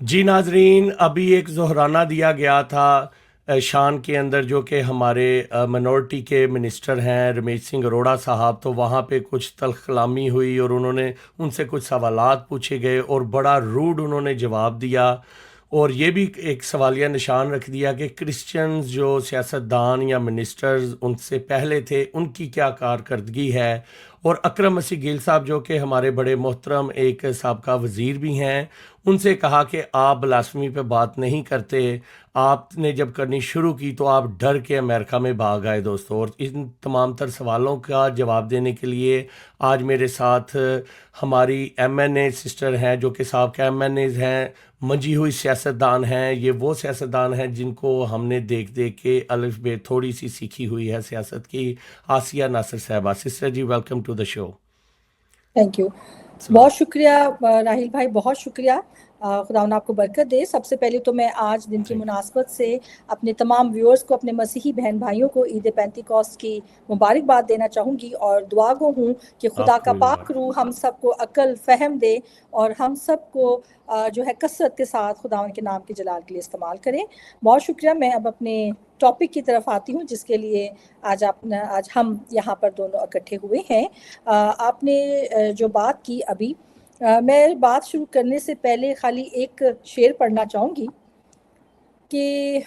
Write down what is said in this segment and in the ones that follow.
جی ناظرین، ابھی ایک ظہرانہ دیا گیا تھا شان کے اندر، جو کہ ہمارے منورٹی کے منسٹر ہیں رمیش سنگھ اروڑا صاحب، تو وہاں پہ کچھ تلخ کلامی ہوئی اور ان سے کچھ سوالات پوچھے گئے اور بڑا روڈ انہوں نے جواب دیا، اور یہ بھی ایک سوالیہ نشان رکھ دیا کہ کرسچنز جو سیاستدان یا منسٹرز ان سے پہلے تھے ان کی کیا کارکردگی ہے۔ اور اکرم مسیح گیل صاحب جو کہ ہمارے بڑے محترم ایک سابقہ وزیر بھی ہیں، ان سے کہا کہ آپ بلاسفمی پہ بات نہیں کرتے، آپ نے جب کرنی شروع کی تو آپ ڈر کے امریکہ میں بھاگ آئے دوستو۔ اور ان تمام تر سوالوں کا جواب دینے کے لیے آج میرے ساتھ ہماری ایم این اے سسٹر ہیں، جو کہ سابقہ ایم این ایز ہیں، منجھی ہوئی سیاستدان ہیں۔ یہ وہ سیاستدان ہیں جن کو ہم نے دیکھ دیکھ کے الف بے تھوڑی سی سیکھی ہوئی ہے سیاست کی۔ Asiya Nasir Sahiba, sister ji welcome to the show. Thank you, بہت شکریہ راہیل بھائی، بہت شکریہ۔ خداوند آپ کو برکت دے۔ سب سے پہلے تو میں آج دن کی مناسبت سے اپنے تمام ویورز کو، اپنے مسیحی بہن بھائیوں کو عید پینتیکوسٹ کی مبارکباد دینا چاہوں گی، اور دعا گو ہوں کہ خدا کا پاک روح ہم سب کو عقل فہم دے اور ہم سب کو جو ہے کثرت کے ساتھ خداوند کے نام کے جلال کے لیے استعمال کریں۔ بہت شکریہ۔ میں اب اپنے ٹاپک کی طرف آتی ہوں جس کے لیے آج ہم یہاں پر دونوں اکٹھے ہوئے ہیں۔ آپ نے جو بات کی ابھی، میں بات شروع کرنے سے پہلے خالی ایک شعر پڑھنا چاہوں گی کہ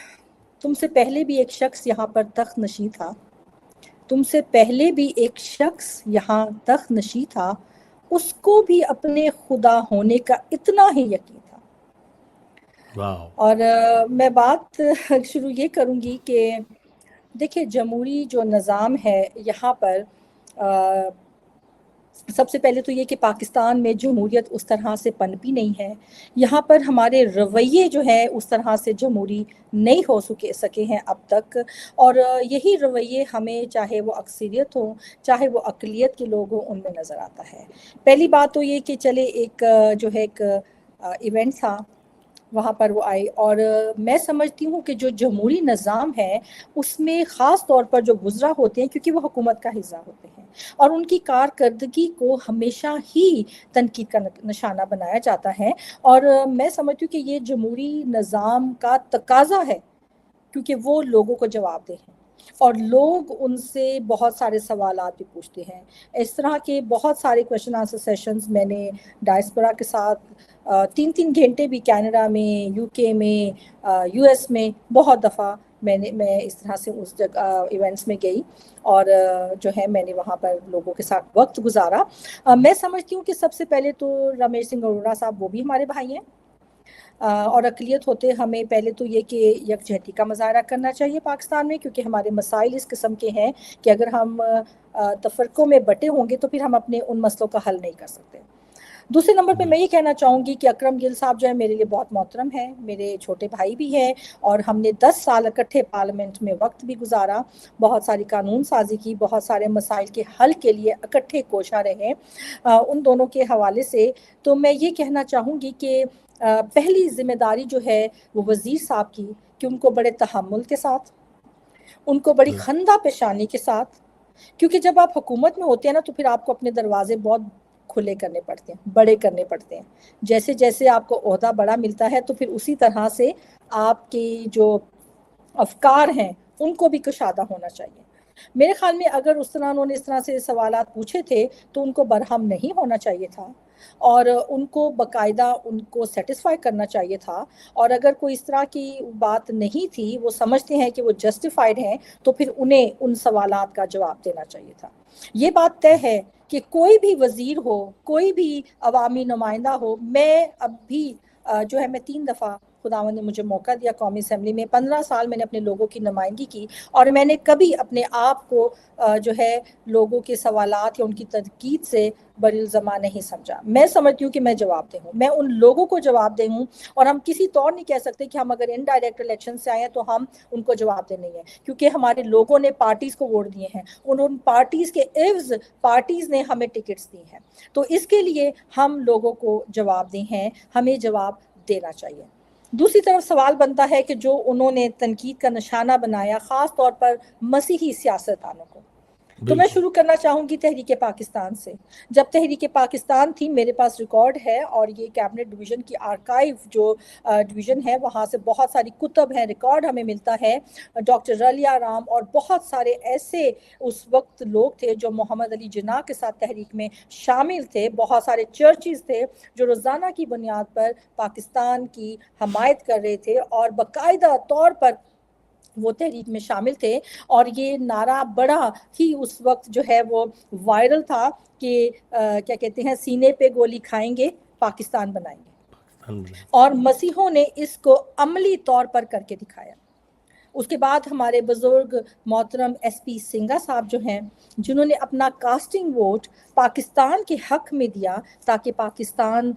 تم سے پہلے بھی ایک شخص یہاں پر تخت نشین تھا، تم سے پہلے بھی ایک شخص یہاں تخت نشین تھا، اس کو بھی اپنے خدا ہونے کا اتنا ہی یقین تھا۔ اور میں بات شروع یہ کروں گی کہ دیکھیں، جمہوری جو نظام ہے یہاں پر سب سے پہلے تو یہ کہ پاکستان میں جمہوریت اس طرح سے پنپی نہیں ہے، یہاں پر ہمارے رویے جو ہے اس طرح سے جمہوری نہیں ہو سکے ہیں اب تک، اور یہی رویے ہمیں چاہے وہ اکثریت ہو چاہے وہ اقلیت کے لوگ ہوں ان میں نظر آتا ہے۔ پہلی بات تو یہ کہ چلے ایک جو ہے ایک ایونٹ تھا، وہاں پر وہ آئی، اور میں سمجھتی ہوں کہ جو جمہوری نظام ہے اس میں خاص طور پر جو وزراء ہوتے ہیں، کیونکہ وہ حکومت کا حصہ ہوتے ہیں اور ان کی کارکردگی کو ہمیشہ ہی تنقید کا نشانہ بنایا جاتا ہے، اور میں سمجھتی ہوں کہ یہ جمہوری نظام کا تقاضا ہے، کیونکہ وہ لوگوں کو جواب دہ ہیں اور لوگ ان سے بہت سارے سوالات بھی پوچھتے ہیں۔ اس طرح کے بہت سارے کویشچن آنسر سیشنز میں نے ڈائسپورا کے ساتھ 3 گھنٹے بھی کینیڈا میں، یو کے میں، یو ایس میں بہت دفعہ میں اس طرح سے اس جگہ ایونٹس میں گئی، اور جو ہے میں نے وہاں پر لوگوں کے ساتھ وقت گزارا۔ میں سمجھتی ہوں کہ سب سے پہلے تو رمیش سنگھ اروڑا صاحب وہ بھی ہمارے بھائی ہیں، اور اقلیت ہوتے ہمیں پہلے تو یہ کہ یکجہتی کا مظاہرہ کرنا چاہیے پاکستان میں، کیونکہ ہمارے مسائل اس قسم کے ہیں کہ اگر ہم تفرقوں میں بٹے ہوں گے تو پھر ہم اپنے ان مسئلوں کا حل نہیں کر سکتے۔ دوسرے نمبر پہ میں یہ کہنا چاہوں گی کہ اکرم گل صاحب جو ہے میرے لیے بہت محترم ہیں، میرے چھوٹے بھائی بھی ہیں، اور ہم نے 10 سال اکٹھے پارلیمنٹ میں وقت بھی گزارا، بہت ساری قانون سازی کی، بہت سارے مسائل کے حل کے لیے اکٹھے کوشاں رہے۔ ان دونوں کے حوالے سے تو میں یہ کہنا چاہوں گی کہ پہلی ذمہ داری جو ہے وہ وزیر صاحب کی، کہ ان کو بڑے تحمل کے ساتھ، ان کو بڑی خندہ پیشانی کے ساتھ، کیونکہ جب آپ حکومت میں ہوتے ہیں نا تو پھر آپ کو اپنے دروازے بہت کھلے کرنے پڑتے ہیں، بڑے کرنے پڑتے ہیں، جیسے جیسے آپ کو عہدہ بڑا ملتا ہے تو پھر اسی طرح سے آپ کی جو افکار ہیں ان کو بھی کشادہ ہونا چاہیے۔ میرے خیال میں اگر اس طرح انہوں نے اس طرح سے سوالات پوچھے تھے تو ان کو برہم نہیں ہونا چاہیے تھا، اور ان کو باقاعدہ ان کو سیٹسفائی کرنا چاہیے تھا، اور اگر کوئی اس طرح کی بات نہیں تھی، وہ سمجھتے ہیں کہ وہ جسٹیفائڈ ہیں، تو پھر انہیں ان سوالات کا جواب دینا چاہیے تھا۔ یہ بات طے ہے کہ کوئی بھی وزیر ہو، کوئی بھی عوامی نمائندہ ہو، میں اب بھی جو ہے میں 3 دفعہ خداوند نے مجھے موقع دیا قومی اسمبلی میں، 15 سال میں نے اپنے لوگوں کی نمائندگی کی، اور میں نے کبھی اپنے آپ کو جو ہے لوگوں کے سوالات یا ان کی تنقید سے بری الزماں نہیں سمجھا۔ میں سمجھتی ہوں کہ میں جواب دہ ہوں، میں ان لوگوں کو جواب دہ ہوں، اور ہم کسی طور نہیں کہہ سکتے کہ ہم اگر انڈائریکٹ الیکشن سے آئے ہیں تو ہم ان کو جواب دہ نہیں ہیں، کیونکہ ہمارے لوگوں نے پارٹیز کو ووٹ دیے ہیں، ان پارٹیز کے عوض پارٹیز نے ہمیں ٹکٹس دی ہیں، تو اس کے لیے ہم لوگوں کو جواب دہ ہیں، ہمیں جواب دینا چاہیے۔ دوسری طرف سوال بنتا ہے کہ جو انہوں نے تنقید کا نشانہ بنایا خاص طور پر مسیحی سیاستدانوں کو، تو میں بالکل شروع کرنا چاہوں گی تحریک پاکستان سے. جب تحریک پاکستان تھی میرے پاس ریکارڈ ہے، اور یہ کیبنٹ ڈویژن کی آرکائیو جو ڈویژن ہے وہاں سے بہت ساری کتب ہیں، ریکارڈ ہمیں ملتا ہے. ڈاکٹر رلیہ رام اور بہت سارے ایسے اس وقت لوگ تھے جو محمد علی جناح کے ساتھ تحریک میں شامل تھے. بہت سارے چرچز تھے جو روزانہ کی بنیاد پر پاکستان کی حمایت کر رہے تھے اور باقاعدہ طور پر وہ تحریک میں شامل تھے. اور یہ نعرہ بڑا ہی اس وقت جو ہے وہ وائرل تھا کہ کیا کہتے ہیں، سینے پہ گولی کھائیں گے پاکستان بنائیں گے. اور مسیحوں نے اس کو عملی طور پر کر کے دکھایا. اس کے بعد ہمارے بزرگ محترم ایس پی سنگھا صاحب جو ہیں، جنہوں نے اپنا کاسٹنگ ووٹ پاکستان کے حق میں دیا تاکہ پاکستان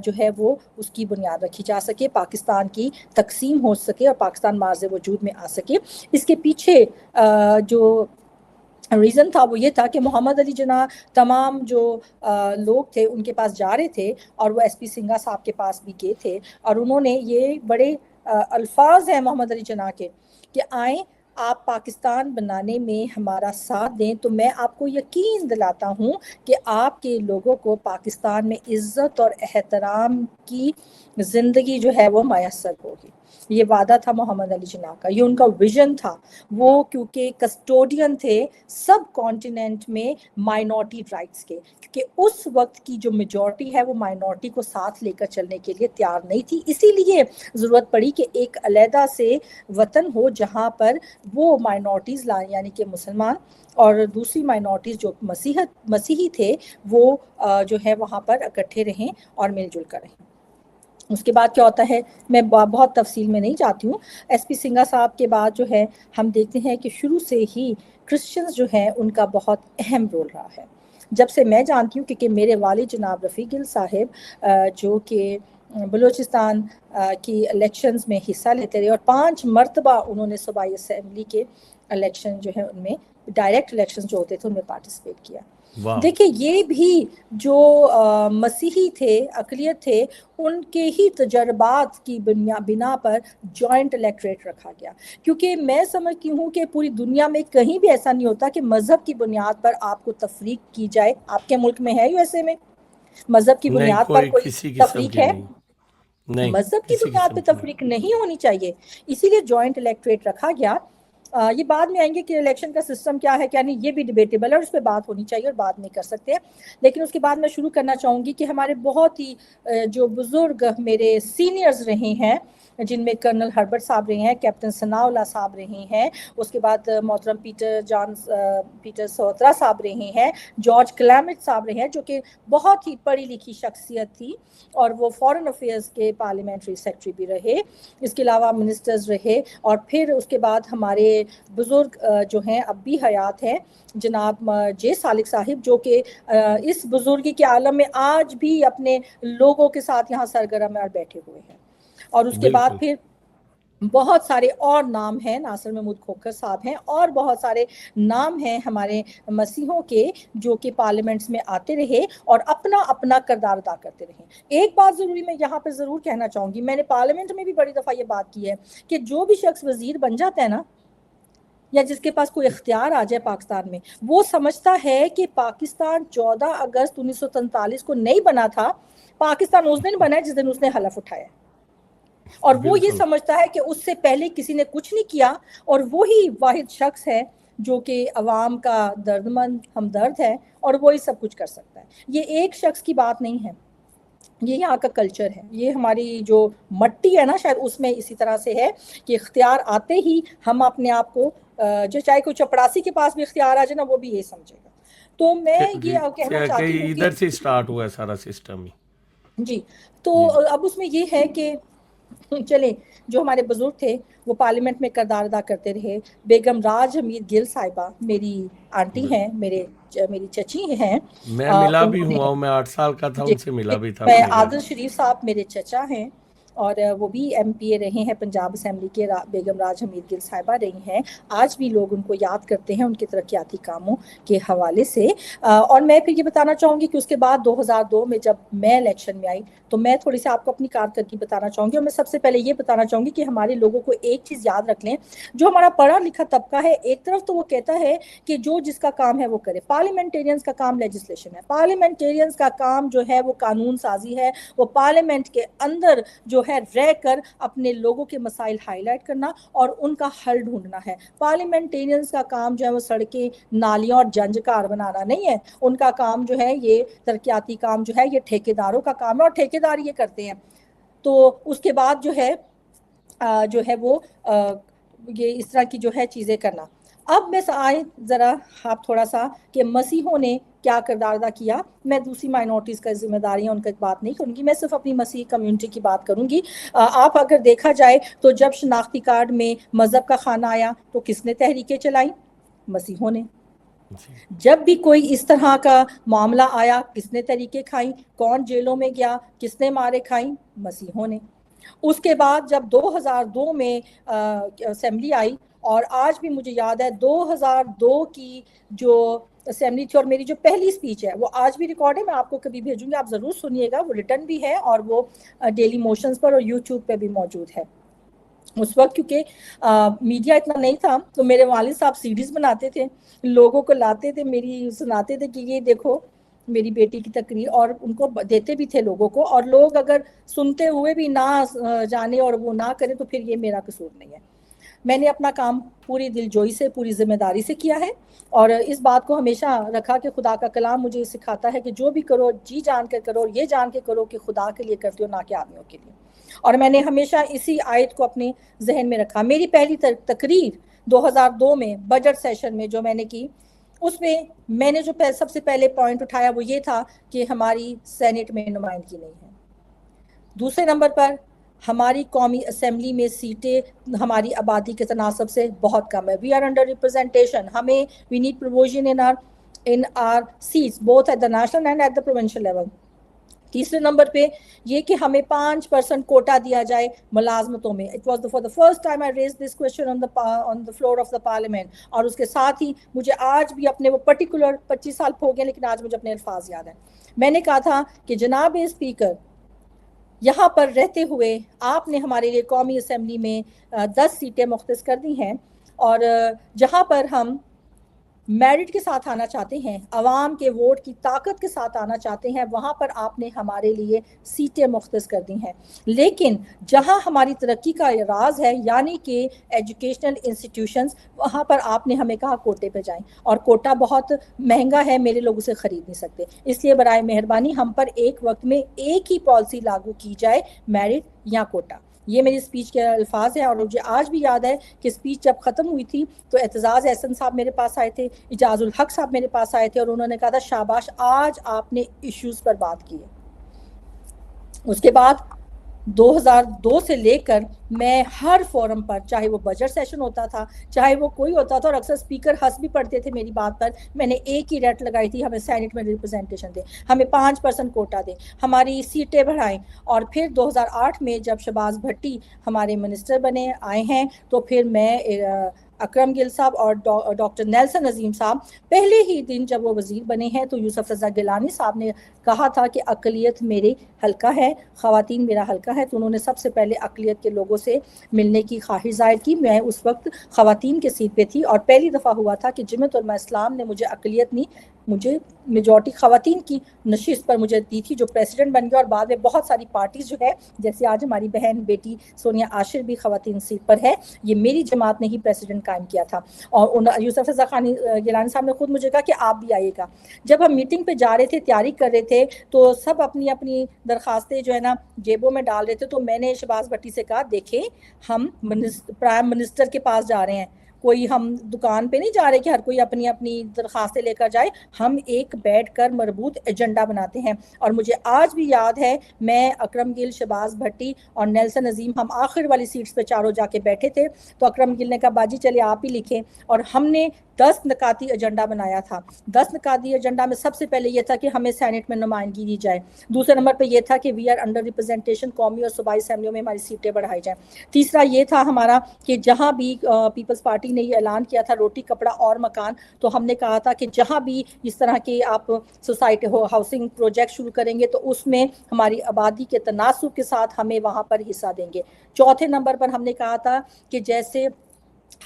جو ہے وہ اس کی بنیاد رکھی جا سکے، پاکستان کی تقسیم ہو سکے اور پاکستان معرض وجود میں آ سکے. اس کے پیچھے جو ریزن تھا وہ یہ تھا کہ محمد علی جناح تمام جو لوگ تھے ان کے پاس جا رہے تھے، اور وہ ایس پی سنگھا صاحب کے پاس بھی گئے تھے، اور انہوں نے یہ بڑے الفاظ ہیں محمد علی جناح کے کہ آئیں آپ پاکستان بنانے میں ہمارا ساتھ دیں تو میں آپ کو یقین دلاتا ہوں کہ آپ کے لوگوں کو پاکستان میں عزت اور احترام کی زندگی جو ہے وہ میسر ہوگی. یہ وعدہ تھا محمد علی جناح کا، یہ ان کا ویژن تھا. وہ کیونکہ کسٹوڈین تھے سب کانٹیننٹ میں مائنورٹی رائٹس کے، کیونکہ اس وقت کی جو میجورٹی ہے وہ مائنورٹی کو ساتھ لے کر چلنے کے لیے تیار نہیں تھی. اسی لیے ضرورت پڑی کہ ایک علیحدہ سے وطن ہو جہاں پر وہ مائنورٹیز لائیں، یعنی کہ مسلمان اور دوسری مائنورٹیز جو مسیحی تھے وہ جو ہے وہاں پر اکٹھے رہیں اور مل جل کر رہیں. اس کے بعد کیا ہوتا ہے میں بہت تفصیل میں نہیں جاتی ہوں. ایس پی سنگھا صاحب کے بعد جو ہے ہم دیکھتے ہیں کہ شروع سے ہی کرسچنز جو ہیں ان کا بہت اہم رول رہا ہے. جب سے میں جانتی ہوں کیونکہ میرے والد جناب رفیق گل صاحب جو کہ بلوچستان کی الیکشنز میں حصہ لیتے رہے، اور 5 مرتبہ انہوں نے صوبائی اسمبلی کے الیکشن جو ہے ان میں ڈائریکٹ الیکشن جو ہوتے تھے ان میں پارٹیسپیٹ کیا. دیکھیں یہ بھی جو مسیحی تھے، اقلیت تھے، ان کے ہی تجربات کی بنا پر جوائنٹ الیکٹریٹ رکھا گیا. کیونکہ میں سمجھتی ہوں کہ پوری دنیا میں کہیں بھی ایسا نہیں ہوتا کہ مذہب کی بنیاد پر آپ کو تفریق کی جائے. آپ کے ملک میں ہے USA میں مذہب کی بنیاد پر کوئی کسی قسم تفریق کی ہے؟ نہیں مذہب کی کسی بنیاد قسم پہ کی تفریق نہیں ہونی چاہیے، اسی لیے جوائنٹ الیکٹریٹ رکھا گیا. یہ بعد میں آئیں گے کہ الیکشن کا سسٹم کیا ہے کیا نہیں، یہ بھی ڈیبیٹیبل ہے اور اس پہ بات ہونی چاہیے اور بات نہیں کر سکتے. لیکن اس کے بعد میں شروع کرنا چاہوں گی کہ ہمارے بہت ہی جو بزرگ میرے سینئرز رہے ہیں، جن میں کرنل ہربرٹ صاحب رہے ہیں، کیپٹن ثناء اللہ صاحب رہے ہیں، اس کے بعد محترم پیٹر سوترا صاحب رہے ہیں، جارج کلیمٹ صاحب رہے ہیں جو کہ بہت ہی پڑھی لکھی شخصیت تھی اور وہ فارن افیئرز کے پارلیمنٹری سیکرٹری بھی رہے، اس کے علاوہ منسٹرز رہے. اور پھر اس کے بعد ہمارے بزرگ جو ہیں اب بھی حیات ہیں، جناب جے سالک صاحب، جو کہ اس بزرگی کے عالم میں آج بھی اپنے لوگوں کے ساتھ یہاں سرگرم اور بیٹھے ہوئے ہیں. اور اس کے بعد پھر بہت سارے اور نام ہیں، ناصر محمود کھوکھر صاحب ہیں، اور بہت سارے نام ہیں ہمارے مسیحوں کے جو کہ پارلیمنٹس میں آتے رہے اور اپنا اپنا کردار ادا کرتے رہے. ایک بات ضروری میں یہاں پہ ضرور کہنا چاہوں گی، میں نے پارلیمنٹ میں بھی بڑی دفعہ یہ بات کی ہے کہ جو بھی شخص وزیر بن جاتا ہے نا، یا جس کے پاس کوئی اختیار آ جائے پاکستان میں، وہ سمجھتا ہے کہ پاکستان 14 اگست 1947 کو نہیں بنا تھا، پاکستان اس دن بنا ہے جس دن اس نے حلف اٹھایا. اور وہ یہ سمجھتا ہے کہ اس سے پہلے کسی نے کچھ نہیں کیا، اور وہی واحد شخص ہے جو کہ عوام کا درد مند ہمدرد ہے اور وہی سب کچھ کر سکتا ہے. یہ ایک شخص کی بات نہیں ہے، یہ یہاں کا کلچر ہے، یہ ہماری جو مٹی ہے نا شاید اس میں اسی طرح سے ہے کہ اختیار آتے ہی ہم اپنے آپ کو جو چاہے کوئی چپڑاسی کے پاس بھی اختیار آ جائے نا وہ بھی یہ سمجھے گا. تو میں یہ کہنا چاہتی ہوں کہ ادھر سے سٹارٹ ہوا ہے سارا سسٹم ہی. جی تو اب اس میں یہ ہے کہ چلیں جو ہمارے بزرگ تھے وہ پارلیمنٹ میں کردار ادا کرتے رہے. بیگم راج حمید گل صاحبہ میری آنٹی ہیں، میری چچی ہیں. میں ملا بھی ہوا ہوں، میں 8 سال کا تھا ان سے ملا بھی تھا. میں عادل شریف صاحب میرے چچا ہیں، اور وہ بھی ایم پی اے رہے ہیں پنجاب اسمبلی کے، بیگم راج حمید گل صاحبہ رہی ہیں. آج بھی لوگ ان کو یاد کرتے ہیں ان کے ترقیاتی کاموں کے حوالے سے. اور میں پھر یہ بتانا چاہوں گی کہ اس کے بعد 2002 میں جب میں الیکشن میں آئی تو میں تھوڑی سی آپ کو اپنی کارکردگی بتانا چاہوں گی. اور میں سب سے پہلے یہ بتانا چاہوں گی کہ ہمارے لوگوں کو ایک چیز یاد رکھ لیں، جو ہمارا پڑھا لکھا طبقہ ہے ایک طرف تو وہ کہتا ہے کہ جو جس کا کام ہے وہ کرے. پارلیمنٹیرینز کا کام لیجسلیشن ہے، پارلیمنٹیرینز کا کام جو ہے وہ قانون سازی ہے، وہ پارلیمنٹ کے اندر جو ہے رہ کر اپنے لوگوں کے مسائل ہائی لائٹ کرنا اور ان کا حل ڈھونڈنا ہے. پارلیمنٹیرینز کا کام جو ہے وہ سڑکیں، نالیاں اور جنجکار بنانا نہیں ہے. ان کا کام جو ہے یہ ترقیاتی کام جو ہے یہ ٹھیکیداروں کا کام ہے، اور ٹھیکیدار یہ کرتے ہیں. تو اس کے بعد جو ہے وہ یہ اس طرح کی جو ہے چیزیں کرنا. اب میں آئے ذرا آپ تھوڑا سا کہ مسیحوں نے کیا کردار ادا کیا. میں دوسری مائنورٹیز کا ذمہ داریاں ان کا بات نہیں کروں گی، میں صرف اپنی مسیح کمیونٹی کی بات کروں گی. آپ اگر دیکھا جائے تو جب شناختی کارڈ میں مذہب کا خانہ آیا تو کس نے تحریکیں چلائیں؟ مسیحوں نے. جب بھی کوئی اس طرح کا معاملہ آیا کس نے تحریکیں کھائیں؟ کون جیلوں میں گیا؟ کس نے مارے کھائیں؟ مسیحوں نے. اس کے بعد جب 2002 میں اسمبلی آئی، اور آج بھی مجھے یاد ہے 2002 کی جو اسمبلی تھی، اور میری جو پہلی سپیچ ہے وہ آج بھی ریکارڈ ہے، میں آپ کو کبھی بھیجوں گی، آپ ضرور سنیے گا. وہ ریٹن بھی ہے اور وہ ڈیلی موشنز پر اور یوٹیوب پہ بھی موجود ہے. اس وقت کیونکہ میڈیا اتنا نہیں تھا تو میرے والد صاحب سیڈیز بناتے تھے، لوگوں کو لاتے تھے، میری سناتے تھے کہ یہ دیکھو میری بیٹی کی تقریر، اور ان کو دیتے بھی تھے لوگوں کو. اور لوگ اگر سنتے ہوئے بھی نہ جانے اور وہ نہ کرے تو پھر یہ میرا قصور نہیں ہے. میں نے اپنا کام پوری دل جوئی سے، پوری ذمہ داری سے کیا ہے، اور اس بات کو ہمیشہ رکھا کہ خدا کا کلام مجھے سکھاتا ہے کہ جو بھی کرو جی جان کے کرو، اور یہ جان کے کرو کہ خدا کے لیے کرتے ہو نہ کہ آدمیوں کے لیے. اور میں نے ہمیشہ اسی آیت کو اپنے ذہن میں رکھا. میری پہلی تقریر 2002 میں بجٹ سیشن میں جو میں نے کی، اس میں نے جو سب سے پہلے پوائنٹ اٹھایا وہ یہ تھا کہ ہماری سینٹ میں نمائندگی نہیں ہے. دوسرے نمبر پر ہماری قومی اسمبلی میں سیٹیں ہماری آبادی کے تناسب سے بہت کم ہے. We are under representation. ہمیں we need provision in our seats both at the national and at the provincial level. تیسرے نمبر پہ یہ کہ ہمیں 5% کوٹا دیا جائے ملازمتوں میں. It was for the first time I raise this question on the floor of the parliament. اور اس کے ساتھ ہی مجھے آج بھی اپنے وہ پرٹیکولر 25 سال ہو گئے لیکن آج مجھے اپنے الفاظ یاد ہیں. میں نے کہا تھا کہ جناب اسپیکر، یہاں پر رہتے ہوئے آپ نے ہمارے لیے قومی اسمبلی میں 10 سیٹیں مختص کر دی ہیں، اور جہاں پر ہم میرٹ کے ساتھ آنا چاہتے ہیں، عوام کے ووٹ کی طاقت کے ساتھ آنا چاہتے ہیں، وہاں پر آپ نے ہمارے لیے سیٹیں مختص کر دی ہیں. لیکن جہاں ہماری ترقی کا راز ہے یعنی کہ ایجوکیشنل انسٹیٹیوشنز، وہاں پر آپ نے ہمیں کہا کوٹے پہ جائیں، اور کوٹا بہت مہنگا ہے، میرے لوگ اسے خرید نہیں سکتے. اس لیے برائے مہربانی ہم پر ایک وقت میں ایک ہی پالیسی لاگو کی جائے، میرٹ یا کوٹا. یہ میری سپیچ کے الفاظ ہیں. اور مجھے آج بھی یاد ہے کہ سپیچ جب ختم ہوئی تھی تو اعتزاز احسن صاحب میرے پاس آئے تھے، اجاز الحق صاحب میرے پاس آئے تھے، اور انہوں نے کہا تھا شاباش آج آپ نے ایشوز پر بات کی ہے. اس کے بعد 2002 سے لے کر میں ہر فورم پر، چاہے وہ بجٹ سیشن ہوتا تھا، چاہے وہ کوئی ہوتا تھا، اور اکثر اسپیکر ہنس بھی پڑتے تھے میری بات پر، میں نے ایک ہی ریٹ لگائی تھی، ہمیں سینٹ میں ریپرزینٹیشن دیں، ہمیں 5% کوٹا دیں، ہماری سیٹیں بڑھائیں. اور پھر 2008 میں جب شہباز بھٹی ہمارے منسٹر بنے آئے ہیں تو پھر میں اکرم گل صاحب اور ڈاکٹر نیلسن عظیم صاحب پہلے ہی دن جب وہ وزیر بنے ہیں تو یوسف رضا گیلانی صاحب نے کہا تھا کہ اقلیت میرے حلقہ ہے، خواتین میرا حلقہ ہے. تو انہوں نے سب سے پہلے اقلیت کے لوگوں سے ملنے کی خواہش ظاہر کی. میں اس وقت خواتین کے سیٹ پہ تھی اور پہلی دفعہ ہوا تھا کہ جمعیت علماء اسلام نے مجھے اقلیت نہیں، مجھے میجورٹی خواتین کی نشست پر مجھے دی تھی، جو پریسیڈنٹ بن گیا. اور بعد میں بہت ساری پارٹیز جو ہے، جیسے آج ہماری بہن بیٹی سونیا عاشر بھی خواتین سیٹ پر ہے، یہ میری جماعت نے ہی پریسیڈنٹ قائم کیا تھا. اور یوسف رضا گیلانی صاحب نے خود مجھے کہا کہ آپ بھی آئیے گا. جب ہم میٹنگ پہ جا رہے تھے، تیاری کر رہے تھے، تو سب اپنی اپنی درخواستیں جو ہے نا جیبوں میں ڈال رہے تھے. تو میں نے شہباز بھٹی سے کہا دیکھیں ہم پرائم منسٹر کے پاس جا رہے ہیں، کوئی ہم دکان پہ نہیں جا رہے کہ ہر کوئی اپنی اپنی درخواستیں لے کر جائے, ہم ایک بیٹھ کر مربوط ایجنڈا بناتے ہیں. اور مجھے آج بھی یاد ہے, میں, اکرم گل, شہباز بھٹی اور نیلسن عظیم, ہم آخر والی سیٹس پہ چاروں جا کے بیٹھے تھے. تو اکرم گل نے کہا باجی چلے آپ ہی لکھیں, اور ہم نے 10 نکاتی ایجنڈا بنایا تھا. 10 نکاتی ایجنڈا میں سب سے پہلے یہ تھا کہ ہمیں سینٹ میں نمائندگی دی جائے. دوسرے نمبر پہ یہ تھا کہ وی آر انڈر ریپرزینٹیشن, قومی اور صوبائی اسمبلیوں میں ہماری سیٹیں بڑھائی جائیں. تیسرا یہ تھا ہمارا کہ جہاں بھی پیپلز پارٹی نے یہ اعلان کیا تھا روٹی کپڑا اور مکان, تو ہم نے کہا تھا کہ جہاں بھی اس طرح کے آپ سوسائٹی ہاؤسنگ پروجیکٹ شروع کریں گے تو اس میں ہماری آبادی کے تناسب کے ساتھ ہمیں وہاں پر حصہ دیں گے. چوتھے نمبر پر ہم نے کہا تھا کہ جیسے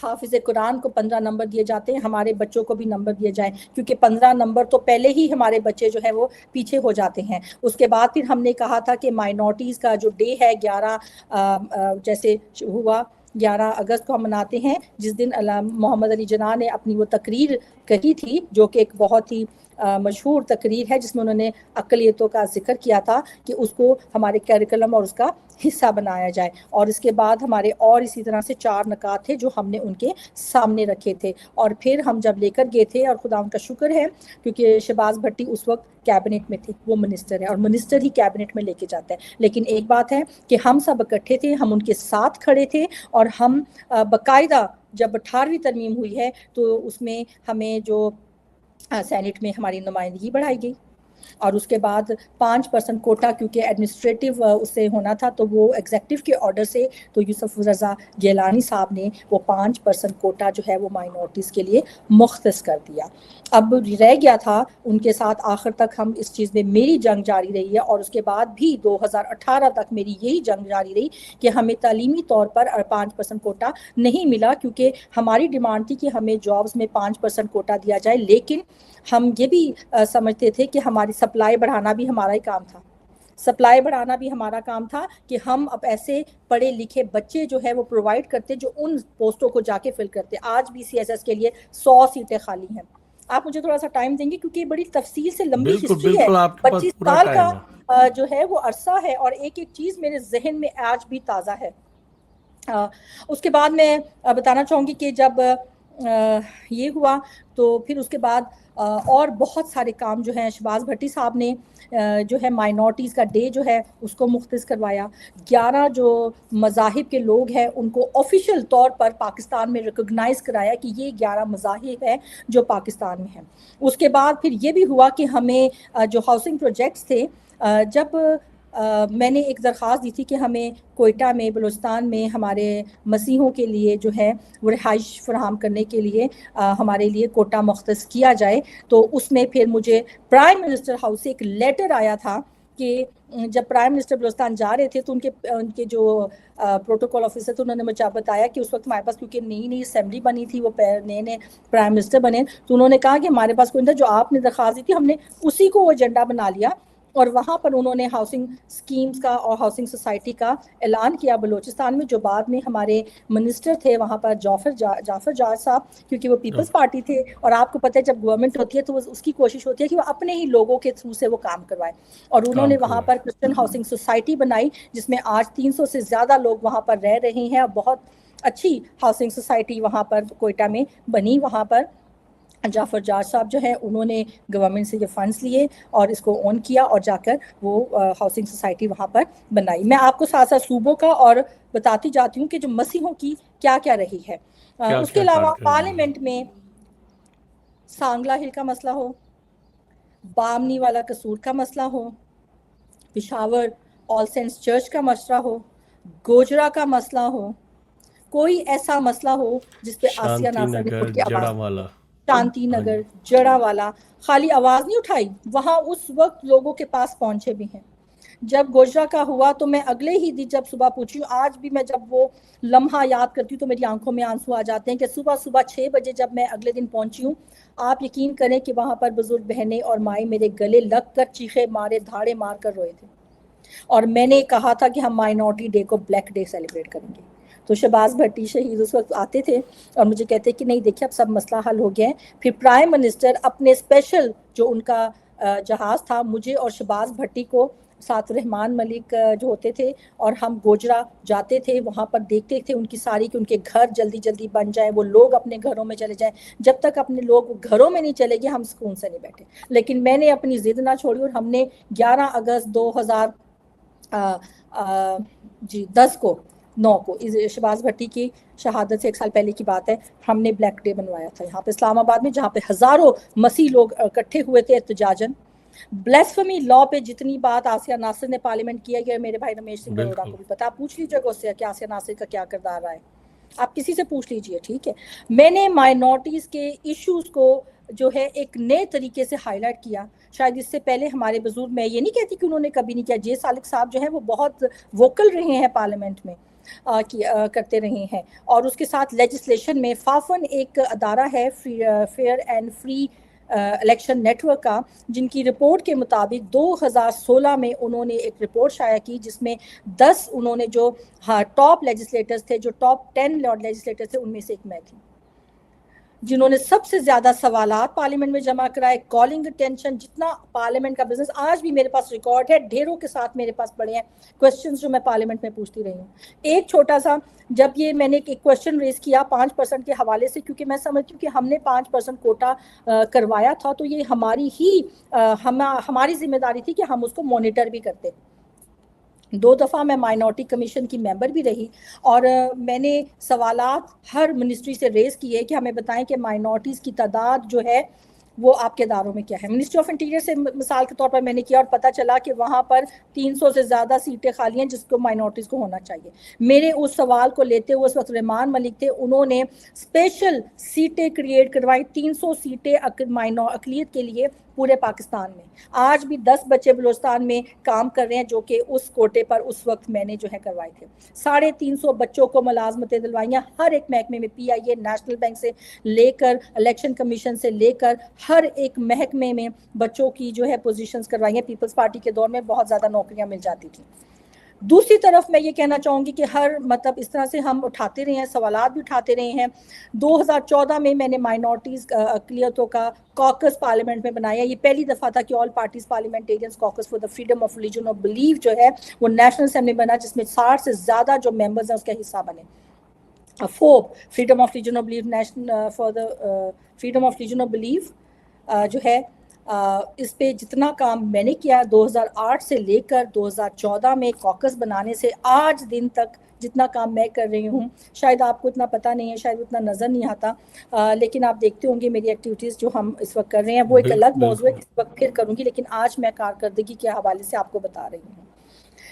حافظ قرآن کو 15 نمبر دیے جاتے ہیں, ہمارے بچوں کو بھی نمبر دیے جائیں, کیونکہ 15 نمبر تو پہلے ہی ہمارے بچے جو ہیں وہ پیچھے ہو جاتے ہیں. اس کے بعد پھر ہم نے کہا تھا کہ مائنورٹیز کا جو ڈے ہے 11 جیسے ہوا 11 اگست کو ہم مناتے ہیں, جس دن محمد علی جناح نے اپنی وہ تقریر کہی تھی, جو کہ ایک بہت ہی مشہور تقریر ہے, جس میں انہوں نے اقلیتوں کا ذکر کیا تھا کہ اس کو ہمارے کیریکولم اور اس کا حصہ بنایا جائے. اور اس کے بعد ہمارے اور اسی طرح سے 4 نکات تھے جو ہم نے ان کے سامنے رکھے تھے. اور پھر ہم جب لے کر گئے تھے, اور خدا ان کا شکر ہے کیونکہ شہباز بھٹی اس وقت کیبنٹ میں تھے, وہ منسٹر ہے اور منسٹر ہی کیبنٹ میں لے کے جاتا ہے. لیکن ایک بات ہے کہ ہم سب اکٹھے تھے, ہم ان کے ساتھ کھڑے تھے, اور ہم باقاعدہ جب 18ویں ترمیم ہوئی ہے تو اس میں ہمیں جو سینٹ میں ہماری نمائندگی بڑھائی گئی. اور اس کے بعد 5% کوٹا, کیونکہ ایڈمنسٹریٹو اس سے ہونا تھا تو وہ ایگزیکٹو کے آرڈر سے تو یوسف رضا گیلانی صاحب نے وہ 5% کوٹا جو ہے وہ مائنورٹیز کے لیے مختص کر دیا. اب رہ گیا تھا ان کے ساتھ آخر تک ہم اس چیز میں, میری جنگ جاری رہی ہے, اور اس کے بعد بھی 2018 تک میری یہی جنگ جاری رہی کہ ہمیں تعلیمی طور پر 5% کوٹا نہیں ملا, کیونکہ ہماری ڈیمانڈ تھی کہ ہمیں جابز میں 5% کوٹا دیا جائے. لیکن ہم یہ بھی سمجھتے تھے کہ ہماری سپلائی بڑھانا بھی ہمارا ہی کام تھا, سپلائی بڑھانا بھی ہمارا کام تھا کہ ہم اب ایسے پڑھے لکھے بچے جو ہے وہ پرووائڈ کرتے جو ان پوسٹوں کو جا کے فل کرتے. آج بھی CSS کے لیے 100 سیٹیں خالی ہیں. آپ مجھے تھوڑا سا ٹائم دیں گے کیونکہ یہ بڑی تفصیل سے لمبی بالکل ہسٹری ہے, بالکل, آپ کے پاس 25 پورا سال ٹائم ہے. کا جو ہے وہ عرصہ ہے, اور ایک ایک چیز میرے ذہن میں آج بھی تازہ ہے. اس کے بعد میں بتانا چاہوں گی کہ جب یہ ہوا تو پھر اس کے بعد اور بہت سارے کام جو ہیں شہباز بھٹی صاحب نے جو ہے مائنورٹیز کا ڈے جو ہے اس کو مختص کروایا. 11 جو مذاہب کے لوگ ہیں ان کو آفیشیل طور پر پاکستان میں ریکگنائز کرایا کہ یہ 11 مذاہب ہیں جو پاکستان میں ہیں. اس کے بعد پھر یہ بھی ہوا کہ ہمیں جو ہاؤسنگ پروجیکٹس تھے, جب میں نے ایک درخواست دی تھی کہ ہمیں کوئٹہ میں, بلوچستان میں ہمارے مسیحوں کے لیے جو ہے وہ رہائش فراہم کرنے کے لیے ہمارے لیے کوٹہ مختص کیا جائے, تو اس میں پھر مجھے پرائم منسٹر ہاؤس سے ایک لیٹر آیا تھا کہ جب پرائم منسٹر بلوچستان جا رہے تھے تو ان کے جو پروٹوکول آفیسر تھے انہوں نے مجھے بتایا کہ اس وقت ہمارے پاس کیونکہ نئی اسمبلی بنی تھی, وہ نئے پرائم منسٹر بنے, تو انہوں نے کہا کہ ہمارے پاس کوئی نہیں تھا, جو آپ نے درخواست دی تھی ہم نے اسی کو وہ ایجنڈا بنا لیا. اور وہاں پر انہوں نے ہاؤسنگ سکیمز کا اور ہاؤسنگ سوسائٹی کا اعلان کیا بلوچستان میں, جو بعد میں ہمارے منسٹر تھے وہاں پر جعفر جاج صاحب, کیونکہ وہ پیپلز پارٹی تھے. اور آپ کو پتہ ہے جب گورنمنٹ ہوتی ہے تو اس کی کوشش ہوتی ہے کہ وہ اپنے ہی لوگوں کے تھرو سے وہ کام کروائے, اور انہوں نے وہاں پر کرسچن ہاؤسنگ سوسائٹی بنائی جس میں آج 300 سے زیادہ لوگ وہاں پر رہ رہے ہیں, اور بہت اچھی ہاؤسنگ سوسائٹی وہاں پر کوئٹہ میں بنی. وہاں پر جعفر جاج صاحب جو ہیں انہوں نے گورنمنٹ سے یہ فنڈز لیے اور اس کو اون کیا اور جا کر وہ ہاؤسنگ سوسائٹی وہاں پر بنائی. میں آپ کو ساتھ ساتھ صوبوں کا اور بتاتی جاتی ہوں کہ جو مسیحوں کی کیا کیا رہی ہے. اس کے علاوہ پارلیمنٹ میں سانگلا ہل کا مسئلہ ہو, بامنی والا قصور کا مسئلہ ہو, پشاور آل سینٹس چرچ کا مسئلہ ہو, گوجرا کا مسئلہ ہو, کوئی ایسا مسئلہ ہو جس پہ آسیہ ناصر نے اٹھ کے آواز, شانتی نگر, جڑا والا, خالی آواز نہیں اٹھائی, وہاں اس وقت لوگوں کے پاس پہنچے بھی ہیں. جب گوجرا کا ہوا تو میں اگلے ہی دن جب صبح پوچھی ہوں, آج بھی میں جب وہ لمحہ یاد کرتی ہوں تو میری آنکھوں میں آنسو آ جاتے ہیں کہ صبح 6 بجے جب میں اگلے دن پہنچی ہوں, آپ یقین کریں کہ وہاں پر بزرگ بہنیں اور مائیں میرے گلے لگ کر چیخے مارے دھاڑے مار کر روئے تھے. اور میں نے کہا تھا کہ ہم مائنورٹی ڈے کو بلیک ڈے سیلیبریٹ کریں گے. تو شہباز بھٹی شہید اس وقت آتے تھے اور مجھے کہتے کہ نہیں دیکھیں اب سب مسئلہ حل ہو گیا ہے. پھر پرائم منسٹر اپنے اسپیشل جو ان کا جہاز تھا مجھے اور شہباز بھٹی کو ساتھ رحمان ملک جو ہوتے تھے، اور ہم گوجرا جاتے تھے، وہاں پر دیکھتے تھے ان کی ساری کہ ان کے گھر جلدی جلدی بن جائیں، وہ لوگ اپنے گھروں میں چلے جائیں. جب تک اپنے لوگ گھروں میں نہیں چلے گئے ہم سکون سے نہیں بیٹھے. لیکن میں نے اپنی ضد نہ چھوڑی اور ہم نے 11 اگست 2010 کو 9 کو شہباز بھٹی کی شہادت سے 1 سال پہلے کی بات ہے، ہم نے بلیک ڈے بنوایا تھا یہاں پہ اسلام آباد میں، جہاں پہ ہزاروں مسیح لوگ اکٹھے ہوئے تھے احتجاجاً. بلیسفمی لا پہ جتنی بات آسیہ ناصر نے پارلیمنٹ کیا گیا، میرے بھائی رمیش سنگھ اروڑا کو بھی پتا. آپ پوچھ لیجیے گا اس سے کہ آسیہ ناصر کا کیا کردار رہا ہے، آپ کسی سے پوچھ لیجیے. ٹھیک ہے، میں نے مائنورٹیز کے ایشوز کو جو ہے ایک نئے طریقے سے ہائی لائٹ کیا. شاید اس سے پہلے ہمارے بزرگ، میں یہ نہیں کہتی کہ انہوں نے کبھی نہیں کیا، جے سالک صاحب جو ہیں وہ بہت ووکل رہے ہیں پارلیمنٹ میں، کرتے رہے ہیں. اور اس کے ساتھ لیجسلیشن میں فافن ایک ادارہ ہے fair and free election network کا، جن کی رپورٹ کے مطابق 2016 میں انہوں نے ایک رپورٹ شائع کی جس میں 10 انہوں نے جو ٹاپ لیجسلیٹرز تھے، جو ٹاپ 10 لیجسلیٹرز تھے، ان میں سے ایک میں تھی، جنہوں نے سب سے زیادہ سوالات پارلیمنٹ میں جمع کرائے. کالنگ اٹینشن، جتنا پارلیمنٹ کا بزنس آج بھی میرے پاس ریکارڈ ہے، ڈھیروں کے ساتھ میرے پاس پڑے ہیں کوسچنز جو میں پارلیمنٹ میں پوچھتی رہی ہوں. ایک چھوٹا سا، جب یہ میں نے ایک کوسچن ریز کیا 5% کے حوالے سے، کیونکہ میں سمجھتی ہوں کہ ہم نے 5% کوٹا کروایا تھا تو یہ ہماری ذمہ داری تھی کہ ہم اس کو مانیٹر بھی کرتے. 2 دفعہ میں مائنورٹی کمیشن کی ممبر بھی رہی، اور میں نے سوالات ہر منسٹری سے ریز کیے کہ ہمیں بتائیں کہ مائنورٹیز کی تعداد جو ہے وہ آپ کے اداروں میں کیا ہے. منسٹری آف انٹیریئر سے مثال کے طور پر میں نے کیا، اور پتہ چلا کہ وہاں پر 300 سے زیادہ سیٹیں خالی ہیں جس کو مائنورٹیز کو ہونا چاہیے. میرے اس سوال کو لیتے ہوئے اس وقت رحمان ملک تھے، انہوں نے اسپیشل سیٹیں کریٹ کروائی، 300 سیٹیں اقلیت کے لیے پورے پاکستان میں. آج بھی 10 بچے بلوچستان میں کام کر رہے ہیں جو کہ اس کوٹے پر اس وقت میں نے جو ہے کروائے تھے. 350 بچوں کو ملازمتیں دلوائیں، ہر ایک محکمے میں، پی آئی اے، نیشنل بینک سے لے کر الیکشن کمیشن سے لے کر ہر ایک محکمے میں بچوں کی جو ہے پوزیشنز کروائیں. پیپلز پارٹی کے دور میں بہت زیادہ نوکریاں مل جاتی تھیں. دوسری طرف میں یہ کہنا چاہوں گی کہ اس طرح سے ہم اٹھاتے رہے ہیں، سوالات بھی اٹھاتے رہے ہیں. 2014 میں میں نے مائنورٹیز اقلیتوں کا کاکس پارلیمنٹ میں بنایا. یہ پہلی دفعہ تھا کہ all parties parliamentarians caucus for the freedom of religion اور بلیف جو ہے وہ نیشنل اسمبلی بنا، جس میں 60 سے زیادہ جو ممبرز ہیں اس کا حصہ بنے. فوب فریڈم آف ریلیجن اور belief, national for the freedom of religion اور بلیف جو ہے، اس پہ جتنا کام میں نے کیا 2008 سے لے کر 2014 میں کاکس بنانے سے آج دن تک جتنا کام میں کر رہی ہوں، شاید آپ کو اتنا پتہ نہیں ہے، شاید اتنا نظر نہیں آتا، لیکن آپ دیکھتے ہوں گے میری ایکٹیویٹیز جو ہم اس وقت کر رہے ہیں وہ ایک الگ موضوع ہے، اس وقت پھر کروں گی، لیکن آج میں کارکردگی کے حوالے سے آپ کو بتا رہی ہوں.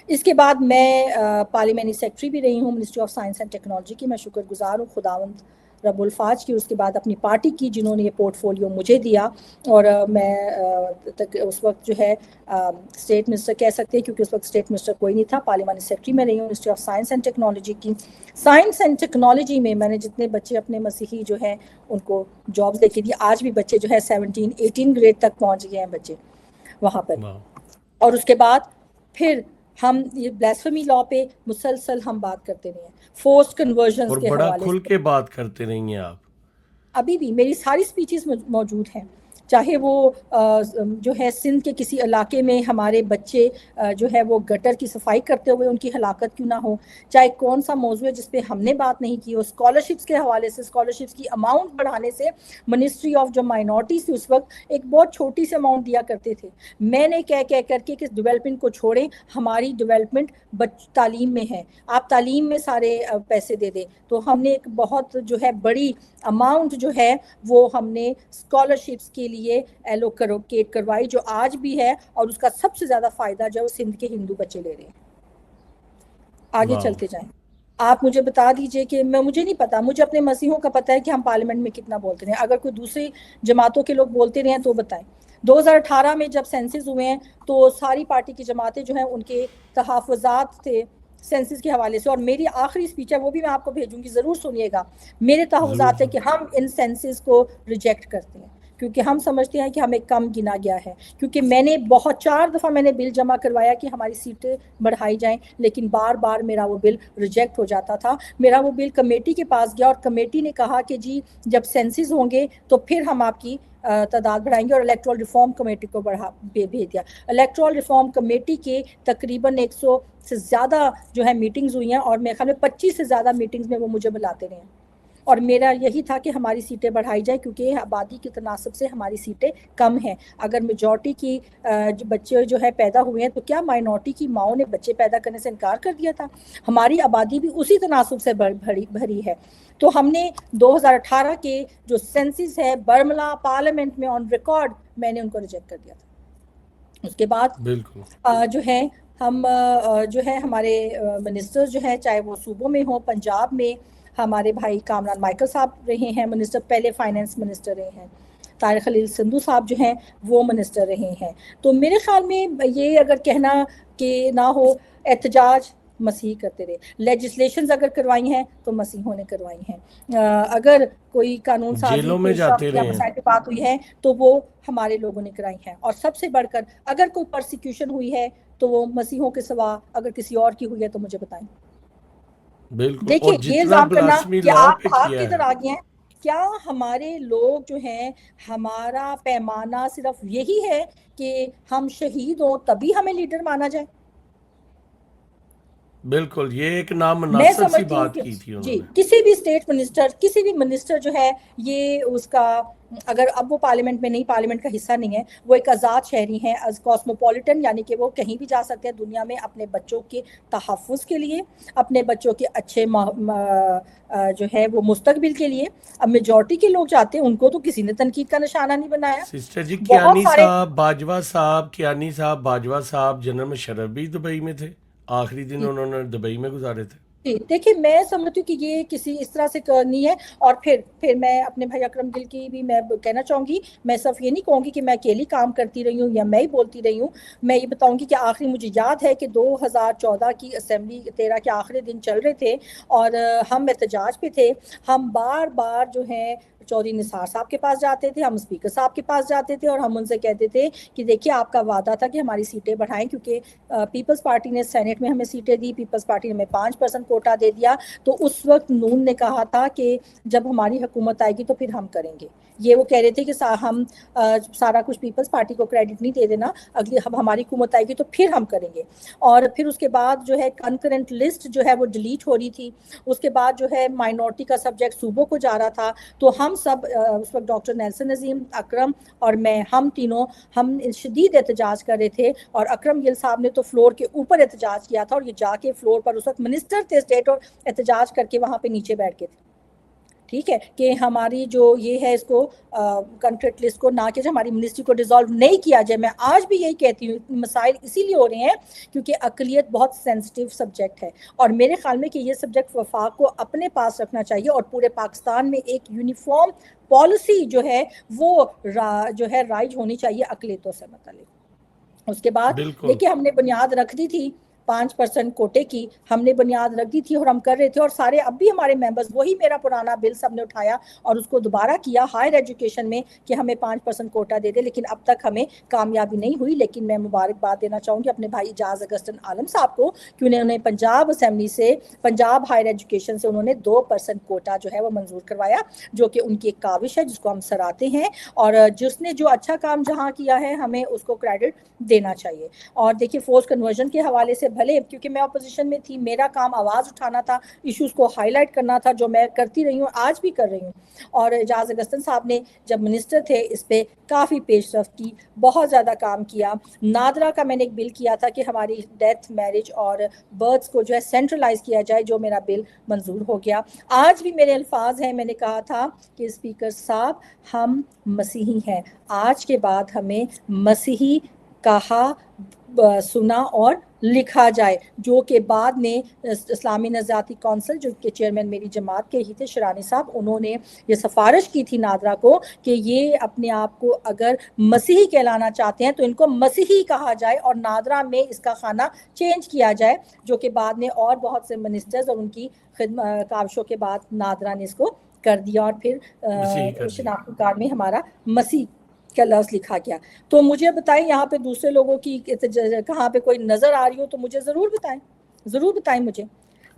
اس کے بعد میں پارلیمنٹری سیکرٹری بھی رہی ہوں ministry of science and technology کی. میں شکر گزار ہوں خداوند رب الفاظ کی، اس کے بعد اپنی پارٹی کی جنہوں نے یہ پورٹ فولیو مجھے دیا. اور میں اس وقت جو ہے اسٹیٹ منسٹر کہہ سکتے ہیں، کیونکہ اس وقت اسٹیٹ منسٹر کوئی نہیں تھا، پارلیمانی سیکرٹری میں رہی ہوں ministry of science and technology کی. سائنس اینڈ ٹیکنالوجی میں میں نے جتنے بچے اپنے مسیحی جو ہیں ان کو جابز دے کے دی. آج بھی بچے جو ہے 17-18 گریڈ تک پہنچ گئے ہیں بچے وہاں پر. اور اس کے بعد پھر ہم یہ بلیسفمی لا پہ مسلسل ہم بات کرتے رہے ہیں، فورسڈ کنورژنز کے حوالے سے، اور بڑا کھل کے بات کرتے رہی ہیں آپ. ابھی بھی میری ساری سپیچز موجود ہیں، چاہے وہ جو ہے سندھ کے کسی علاقے میں ہمارے بچے جو ہے وہ گٹر کی صفائی کرتے ہوئے ان کی ہلاکت کیوں نہ ہو، چاہے کون سا موضوع ہے جس پہ ہم نے بات نہیں کی ہو. اسکالرشپس کے حوالے سے، اسکالرشپس کی اماؤنٹ بڑھانے سے منسٹری آف جو مائنورٹیز تھی اس وقت ایک بہت چھوٹی سی اماؤنٹ دیا کرتے تھے. میں نے کہہ کر کے کہ ڈیولپمنٹ کو چھوڑیں، ہماری ڈیولپمنٹ تعلیم میں ہے، آپ تعلیم میں سارے پیسے دے دیں. تو ہم نے ایک بہت جو ہے بڑی اماؤنٹ جو ہے وہ ہم نے اسکالرشپس کے لیے ایلوکیٹ کروائی، جو آج بھی ہے، اور اس کا سب سے زیادہ فائدہ جو سندھ کے ہندو بچے لے رہے ہیں. آگے چلتے جائیں. آپ مجھے بتا دیجئے کہ مجھے نہیں پتا، مجھے اپنے مسیحوں کا پتہ ہے کہ ہم پارلیمنٹ میں کتنا بولتے رہے ہیں، اگر کوئی دوسری جماعتوں کے لوگ بولتے رہے ہیں تو بتائیں. 2018 میں جب سینسز ہوئے ہیں تو ساری پارٹی کی جماعتیں جو ہیں ان کے تحفظات تھے سینسس کے حوالے سے، اور میری آخری سپیچ ہے وہ بھی میں آپ کو بھیجوں گی، ضرور سنیے گا. میرے تحفظات ہے کہ ہم ان سینسس کو ریجیکٹ کرتے ہیں، کیونکہ ہم سمجھتے ہیں کہ ہمیں کم گنا گیا ہے. کیونکہ میں نے 4 دفعہ میں نے بل جمع کروایا کہ ہماری سیٹیں بڑھائی جائیں، لیکن بار بار میرا وہ بل ریجیکٹ ہو جاتا تھا. میرا وہ بل کمیٹی کے پاس گیا اور کمیٹی نے کہا کہ جی جب سینسز ہوں گے تو پھر ہم آپ کی تعداد بڑھائیں گے، اور الیکٹرل ریفارم کمیٹی کو بھیج دیا. الیکٹرل ریفارم کمیٹی کے تقریباً 100 سے زیادہ جو ہے میٹنگز ہوئی ہیں، اور میرے خیال میں 25 سے زیادہ میٹنگز میں وہ مجھے بلاتے رہے ہیں، اور میرا یہی تھا کہ ہماری سیٹیں بڑھائی جائیں کیونکہ آبادی کے تناسب سے ہماری سیٹیں کم ہیں. اگر میجورٹی کی بچے جو ہے پیدا ہوئے ہیں تو کیا مائنورٹی کی ماؤں نے بچے پیدا کرنے سے انکار کر دیا تھا؟ ہماری آبادی بھی اسی تناسب سے بھری ہے. تو ہم نے 2018 کے جو سینسز ہے برملا پارلیمنٹ میں آن ریکارڈ میں نے ان کو ریجیکٹ کر دیا تھا. اس کے بعد بالکل جو ہے ہم جو ہے ہمارے منسٹر جو ہیں چاہے وہ صوبوں میں ہوں، پنجاب میں ہمارے بھائی کامران مائیکل صاحب رہے ہیں منسٹر، پہلے فائنانس منسٹر رہے ہیں. طارق خلیل سندھو صاحب جو ہیں وہ منسٹر رہے ہیں. تو میرے خیال میں یہ اگر کہنا کہ نہ ہو، احتجاج مسیح کرتے رہے، لیجسلیشنز اگر کروائی ہیں تو مسیحوں نے کروائی ہیں، اگر کوئی قانون سازی جیلوں میں کوئی جاتے شرط یا رہے ہیں. مسائل پہ بات ہوئی ہے تو وہ ہمارے لوگوں نے کرائی ہیں. اور سب سے بڑھ کر اگر کوئی پرسیکیوشن ہوئی ہے تو وہ مسیحوں کے سوا اگر کسی اور کی ہوئی ہے تو مجھے بتائیں. بالکل، اور دیکھیں یہ جتنا الزام کرنا بلاسمی کہ لا آپ پہ بھاگ کیا کدھر ہے. آ گئے ہیں، کیا ہمارے لوگ جو ہیں ہمارا پیمانہ صرف یہی ہے کہ ہم شہید ہوں تبھی ہمیں لیڈر مانا جائے؟ بالکل، یہ ایک میں نامناسب سی سمجھتی ہوں بات کہ کی تھی انہوں جی نے. کسی بھی اسٹیٹ منسٹر، کسی بھی منسٹر جو ہے یہ اس کا اگر اب وہ پارلیمنٹ میں نہیں، پارلیمنٹ کا حصہ نہیں ہے، وہ ایک آزاد شہری ہیں، از کاسموپولیٹن، یعنی کہ وہ کہیں بھی جا سکتے ہیں دنیا میں اپنے بچوں کے تحفظ کے لیے، اپنے بچوں کے اچھے جو ہے وہ مستقبل کے لیے. اب میجورٹی کے لوگ چاہتے ہیں، ان کو تو کسی نے تنقید کا نشانہ نہیں بنایا. سسٹر جی، بہت کیانی سارے صاحب باجوہ صاحب باجوہ صاحب جنرل مشرف بھی دبئی میں تھے، آخری دن انہوں نے دبئی میں گزارے تھے. جی دیکھیں میں سمجھتی ہوں کہ یہ کسی اس طرح سے کرنی ہے. اور پھر میں اپنے بھائی اکرم گل کی بھی میں کہنا چاہوں گی، میں صرف یہ نہیں کہوں گی کہ میں اکیلی کام کرتی رہی ہوں یا میں ہی بولتی رہی ہوں. میں یہ بتاؤں گی کہ آخری مجھے یاد ہے کہ 2014 کی اسمبلی 13 کے آخری دن چل رہے تھے اور ہم احتجاج پہ تھے. ہم بار بار جو ہیں چودھری نثار صاحب کے پاس جاتے تھے، ہم اسپیکر صاحب کے پاس جاتے تھے اور ہم ان سے کہتے تھے کہ دیکھیے آپ کا وعدہ تھا کہ ہماری سیٹیں بڑھائیں، کیونکہ پیپلز پارٹی نے سینٹ میں ہمیں سیٹیں دی، پیپلز پارٹی نے ہمیں 5% کوٹا دے دیا. تو اس وقت نون نے کہا تھا کہ جب ہماری حکومت آئے گی تو پھر ہم کریں گے. یہ وہ کہہ رہے تھے کہ ہم سارا کچھ پیپلز پارٹی کو کریڈٹ نہیں دے دینا، اگلی ہماری حکومت آئے گی تو پھر ہم کریں گے. اور پھر اس کے بعد جو ہے کنکرنٹ لسٹ جو ہے وہ ڈیلیٹ ہو رہی تھی. اس کے بعد جو ہے مائنورٹی کا سبجیکٹ صوبوں کو جا رہا تھا. تو ہم سب اس وقت ڈاکٹر نیلسن نظیم، اکرم اور میں، ہم تینوں ہم شدید احتجاج کر رہے تھے. اور اکرم گل صاحب نے تو فلور کے اوپر احتجاج کیا تھا، اور یہ جا کے فلور پر اس وقت منسٹر تھے اسٹیٹ اور احتجاج کر کے وہاں پہ نیچے بیٹھ کے تھے. ٹھیک ہے کہ ہماری جو یہ ہے اس کو کنٹریکٹ لسٹ کو نہ کہ ہماری منسٹری کو ڈیزالو نہیں کیا جائے. میں آج بھی یہی کہتی ہوں، مسائل اسی لیے ہو رہے ہیں کیونکہ اقلیت بہت سینسٹیو سبجیکٹ ہے، اور میرے خیال میں کہ یہ سبجیکٹ وفاق کو اپنے پاس رکھنا چاہیے اور پورے پاکستان میں ایک یونیفارم پالیسی جو ہے وہ جو ہے رائج ہونی چاہیے اقلیتوں سے متعلق. اس کے بعد بالکل دیکھیے ہم نے بنیاد رکھ دی تھی 5% کوٹے کی، ہم نے بنیاد رکھ دی تھی اور ہم کر رہے تھے، اور سارے اب بھی ہمارے ممبرز وہی میرا پرانا بل سب نے اٹھایا اور اس کو دوبارہ کیا ہائر ایجوکیشن میں کہ ہمیں 5% کوٹا دے دے، لیکن اب تک ہمیں کامیابی نہیں ہوئی. لیکن میں مبارکباد دینا چاہوں گی اپنے بھائی اعجاز اگستن عالم صاحب کو کہ انہوں نے پنجاب اسمبلی سے، پنجاب ہائر ایجوکیشن سے انہوں نے 2% کوٹا جو ہے وہ منظور کروایا، جو کہ ان کی ایک کاوش ہے جس کو ہم سراہتے ہیں. اور جس نے جو اچھا کام جہاں کیا ہے ہمیں اس کو کریڈٹ دینا چاہیے. اور دیکھیے فورس کنورژن کے حوالے سے بھلے کیونکہ میں اپوزیشن میں تھی، میرا کام آواز اٹھانا تھا، ایشوز کو ہائی لائٹ کرنا تھا، جو میں کرتی رہی ہوں، آج بھی کر رہی ہوں. اور اعجاز اگستن صاحب نے جب منسٹر تھے اس پہ کافی پیش رفت کی، بہت زیادہ کام کیا. نادرا کا میں نے ایک بل کیا تھا کہ ہماری ڈیتھ، میرج اور برتھس کو جو ہے سینٹرلائز کیا جائے، جو میرا بل منظور ہو گیا. آج بھی میرے الفاظ ہیں، میں نے کہا تھا کہ اسپیکر صاحب ہم مسیحی ہیں، آج کے بعد ہمیں مسیحی کہا، سنا اور لکھا جائے. جو کہ بعد میں اسلامی نظریاتی کونسل جو کہ چیئرمین میری جماعت کے ہی تھے شرانی صاحب، انہوں نے یہ سفارش کی تھی نادرا کو کہ یہ اپنے آپ کو اگر مسیحی کہلانا چاہتے ہیں تو ان کو مسیحی کہا جائے اور نادرا میں اس کا خانہ چینج کیا جائے. جو کہ بعد میں اور بہت سے منسٹرز اور ان کی کاوشوں کے بعد نادرا نے اس کو کر دیا اور پھر مسیح کر دیا. شناخت کارڈ میں ہمارا مسیح کا لفظ لکھا گیا. تو مجھے بتائیں یہاں پہ دوسرے لوگوں کی کہاں پہ کوئی نظر آ رہی ہو تو مجھے ضرور بتائیں مجھے.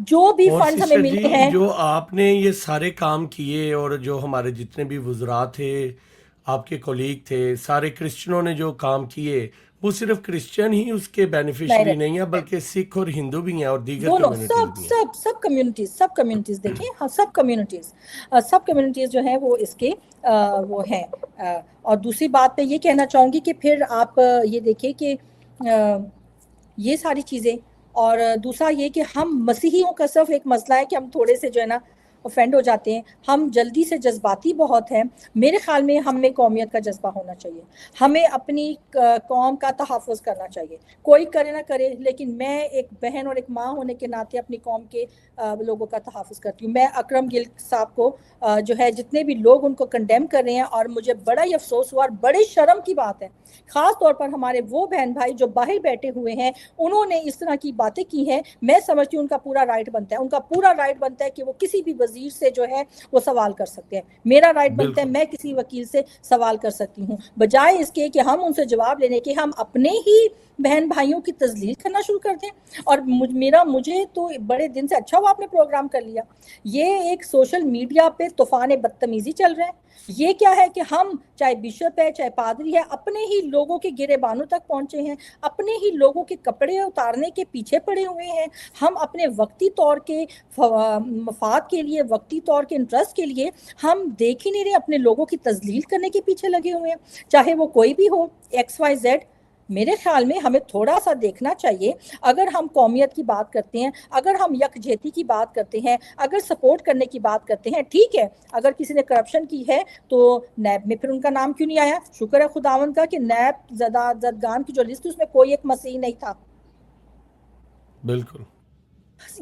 جو بھی اور فنڈز ہمیں سسٹر ملے جی ہیں, جو آپ نے یہ سارے کام کیے اور جو ہمارے جتنے بھی وزراء تھے, آپ کے کولیگ تھے, سارے کرسچنوں نے جو کام کیے, وہ صرف کرسچن ہی اس کے بینیفیشری نہیں ہیں بلکہ سکھ اور ہندو بھی ہیں اور دیگر دونوں کمیونٹیز بھی ہیں. سب کمیونٹیز دیکھیں, ہاں سب کمیونٹیز جو ہیں وہ اس کے وہ ہیں. اور دوسری بات میں یہ کہنا چاہوں گی کہ پھر آپ یہ دیکھیں کہ یہ ساری چیزیں, اور دوسرا یہ کہ ہم مسیحیوں کا صرف ایک مسئلہ ہے کہ ہم تھوڑے سے جو ہے نا اوفینڈ ہو جاتے ہیں, ہم جلدی سے جذباتی بہت ہیں. میرے خیال میں ہم میں قومیت کا جذبہ ہونا چاہیے, ہمیں اپنی قوم کا تحفظ کرنا چاہیے. کوئی کرے نہ کرے, لیکن میں ایک بہن اور ایک ماں ہونے کے ناطے اپنی قوم کے لوگوں کا تحفظ کرتی ہوں. میں اکرم گل صاحب کو جو ہے جتنے بھی لوگ ان کو کنڈیم کر رہے ہیں, اور مجھے بڑا ہی افسوس ہوا اور بڑے شرم کی بات ہے, خاص طور پر ہمارے وہ بہن بھائی جو باہر بیٹھے ہوئے ہیں, انہوں نے اس طرح کی باتیں کی ہیں. میں سمجھتی ہوں ان کا پورا رائٹ بنتا ہے کہ وہ کسی بھی وزیر سے جو ہے وہ سوال کر سکتے ہیں. میرا رائٹ بنتا ہے بالکل میں کسی وکیل سے سوال کر سکتی ہوں, بجائے اس کے کہ ہم ان سے جواب لینے کے ہم اپنے ہی بہن بھائیوں کی تذلیل کرنا شروع کر دیں. اور مجھے تو بڑے دن سے اچھا ہوا آپ نے پروگرام کر لیا. یہ ایک سوشل میڈیا پہ طوفان بدتمیزی چل رہا ہے. یہ کیا ہے کہ ہم چاہے بشپ ہے چاہے پادری ہے, اپنے ہی لوگوں کے گرے بانوں تک پہنچے ہیں, اپنے ہی لوگوں کے کپڑے اتارنے کے پیچھے پڑے ہوئے ہیں. ہم اپنے وقتی طور کے مفاد کے لیے, وقتی طور کے انٹرسٹ کے لیے ہم دیکھ ہی نہیں رہے, اپنے لوگوں کی تذلیل کرنے کے پیچھے لگے ہوئے ہیں, چاہے وہ کوئی بھی ہو, XYZ. میرے خیال میں ہمیں تھوڑا سا دیکھنا چاہیے. اگر ہم قومیت کی بات کرتے ہیں, اگر ہم یکجہتی کی بات کرتے ہیں, اگر سپورٹ کرنے کی بات کرتے ہیں, ٹھیک ہے. اگر کسی نے کرپشن کی ہے تو نیب میں پھر ان کا نام کیوں نہیں آیا؟ شکر ہے خداوند کا کہ نیب زدگان کی جو لسٹ اس میں کوئی ایک مسیحی نہیں تھا. بالکل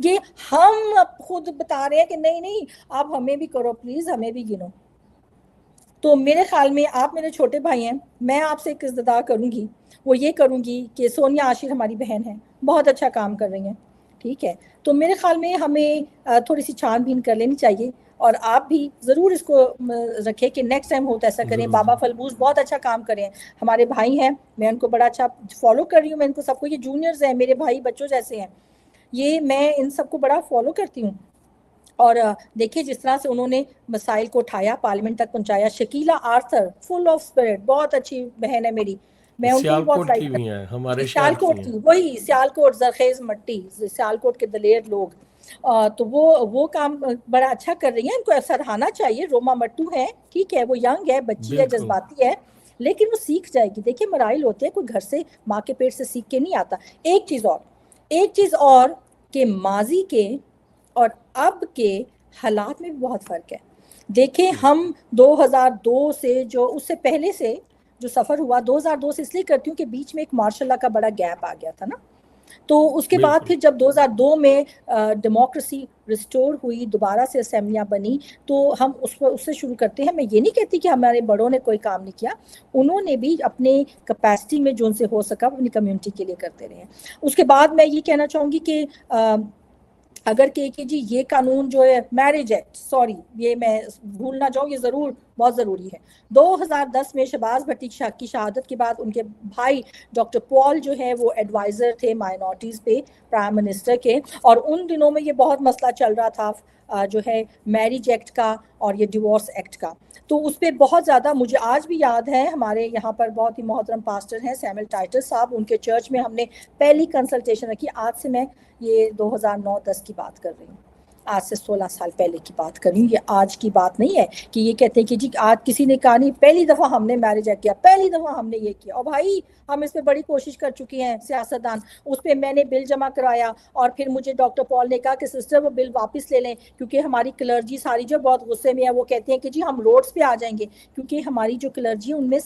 یہ ہم خود بتا رہے ہیں کہ نہیں آپ ہمیں بھی کرو پلیز, ہمیں بھی گنو. تو میرے خیال میں آپ میرے چھوٹے بھائی ہیں, میں آپ سے ایک استدعا کروں گی, وہ یہ کروں گی کہ سونیا عاشر ہماری بہن ہیں, بہت اچھا کام کر رہی ہیں, ٹھیک ہے. تو میرے خیال میں ہمیں تھوڑی سی چھان بین کر لینی چاہیے, اور آپ بھی ضرور اس کو رکھیں کہ نیکسٹ ٹائم ہو تو ایسا کریں. بابا فلبوز بہت اچھا کام کریں, ہمارے بھائی ہیں, میں ان کو بڑا اچھا فالو کر رہی ہوں. میں ان کو سب کو, یہ جونیئرز ہیں, میرے بھائی بچوں جیسے ہیں, یہ میں ان سب کو بڑا فالو کرتی ہوں. اور دیکھیں جس طرح سے انہوں نے مسائل کو اٹھایا, پارلیمنٹ تک پہنچایا. Shakila Arthur full of spirit, بہت اچھی بہن ہے میری, میں ان کو بھی بہت سیالکوٹ کی لائک بھی کرتی ہیں, ہمارے ہوں. شہر کی سیالکوٹ ہیں. کی, وہی سیالکوٹ زرخیز مٹی, سیالکوٹ کے دلیر لوگ, تو وہ کام بڑا اچھا کر رہی ہیں, ان کو سراہنا چاہیے. روما مٹو ہے, ٹھیک ہے, وہ ینگ ہے, بچی ہے, بالکل جذباتی ہے, لیکن وہ سیکھ جائے گی. دیکھیں مراحل ہوتے ہیں, کوئی گھر سے ماں کے پیٹ سے سیکھ کے نہیں آتا. ایک چیز اور کہ ماضی کے اور اب کے حالات میں بھی بہت فرق ہے. دیکھیں ہم 2002 سے جو اس سے پہلے سے جو سفر ہوا, 2002 سے اس لیے کرتی ہوں کہ بیچ میں ایک مارشاء اللہ کا بڑا گیپ آ گیا تھا نا. تو اس کے بعد بالکل پھر جب 2002 میں ڈیموکریسی ریسٹور ہوئی, دوبارہ سے اسمبلیاں بنی, تو ہم اس سے شروع کرتے ہیں. میں یہ نہیں کہتی کہ ہمارے بڑوں نے کوئی کام نہیں کیا, انہوں نے بھی اپنے کیپیسٹی میں جو ان سے ہو سکا اپنی کمیونٹی کے لیے کرتے رہے. اس کے بعد میں یہ کہنا چاہوں گی کہ اگر کہ جی یہ قانون جو ہے میرج ایکٹ, سوری یہ میں بھول نہ جاؤں, یہ ضرور بہت ضروری ہے. 2010 میں شہباز بھٹی کی شہادت کے بعد ان کے بھائی ڈاکٹر پال جو ہے وہ ایڈوائزر تھے مائنورٹیز پہ پرائم منسٹر کے, اور ان دنوں میں یہ بہت مسئلہ چل رہا تھا جو ہے میرج ایکٹ کا اور یہ ڈیورس ایکٹ کا. تو اس پہ بہت زیادہ مجھے آج بھی یاد ہے, ہمارے یہاں پر بہت ہی محترم پاسٹر ہیں سیمل ٹائٹس صاحب, ان کے چرچ میں ہم نے پہلی کنسلٹیشن رکھی. آج سے میں یہ 2009-10 کی بات کر رہی ہوں, آج سے 16 سال پہلے کی بات کر رہی ہوں. یہ آج کی بات نہیں ہے کہ یہ کہتے ہیں کہ جی آج کسی نے کہا نہیں پہلی دفعہ ہم نے میرج ایکٹ کیا, پہلی دفعہ ہم نے یہ کیا. اور بھائی ہم اس پہ بڑی کوشش کر چکے ہیں سیاستدان, اس پہ میں نے بل جمع کرایا, اور پھر مجھے ڈاکٹر پال نے کہا کہ سسٹر وہ بل واپس لے لیں, کیونکہ ہماری کلرجی ساری جو بہت غصے میں ہے, وہ کہتے ہیں کہ جی ہم روڈز پہ آ جائیں گے, کیونکہ ہماری جو کلرجی ان میں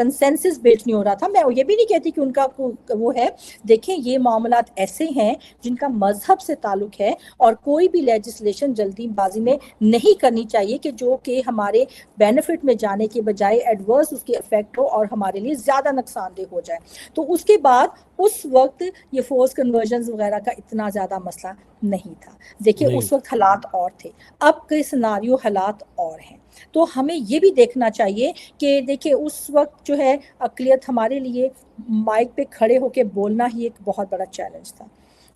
کنسنسس بلڈ نہیں ہو رہا تھا. میں یہ بھی نہیں کہتی کہ ان کا وہ ہے. دیکھیں یہ معاملات ایسے ہیں جن کا مذہب سے تعلق ہے اور کوئی بھی لیجسلیشن جلدی بازی میں نہیں کرنی چاہیے کہ جو کہ ہمارے بینیفٹ میں جانے کے بجائے ایڈورس اس کے افیکٹ ہو اور ہمارے لیے زیادہ نقصان دہ ہو جائے. تو اس کے بعد اس وقت یہ فورس کنورژنز وغیرہ کا اتنا زیادہ مسئلہ نہیں تھا. دیکھیں نہیں اس وقت حالات اور تھے, اب کے سناریو حالات اور ہیں. تو ہمیں یہ بھی دیکھنا چاہیے کہ دیکھیں اس وقت جو ہے اقلیت ہمارے لیے مائک پہ کھڑے ہو کے بولنا ہی ایک بہت بڑا چیلنج تھا.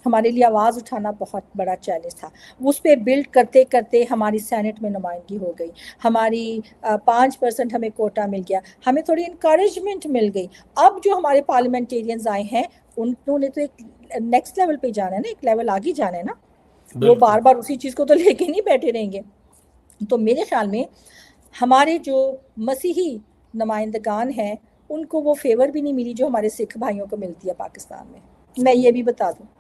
ہمارے لیے آواز اٹھانا بہت بڑا چیلنج تھا. اس پہ بلڈ کرتے کرتے ہماری سینٹ میں نمائندگی ہو گئی, ہماری 5% ہمیں کوٹا مل گیا, ہمیں تھوڑی انکریجمنٹ مل گئی. اب جو ہمارے پارلیمنٹیرینز آئے ہیں انہوں نے تو ایک نیکسٹ لیول پہ جانا ہے نا, ایک لیول آگے جانا ہے نا. وہ بالکل بار بار اسی چیز کو تو لے کے نہیں بیٹھے رہیں گے. تو میرے خیال میں ہمارے جو مسیحی نمائندگان ہیں ان کو وہ فیور بھی نہیں ملی جو ہمارے سکھ بھائیوں کو ملتی ہے پاکستان میں. میں یہ بھی بتا دوں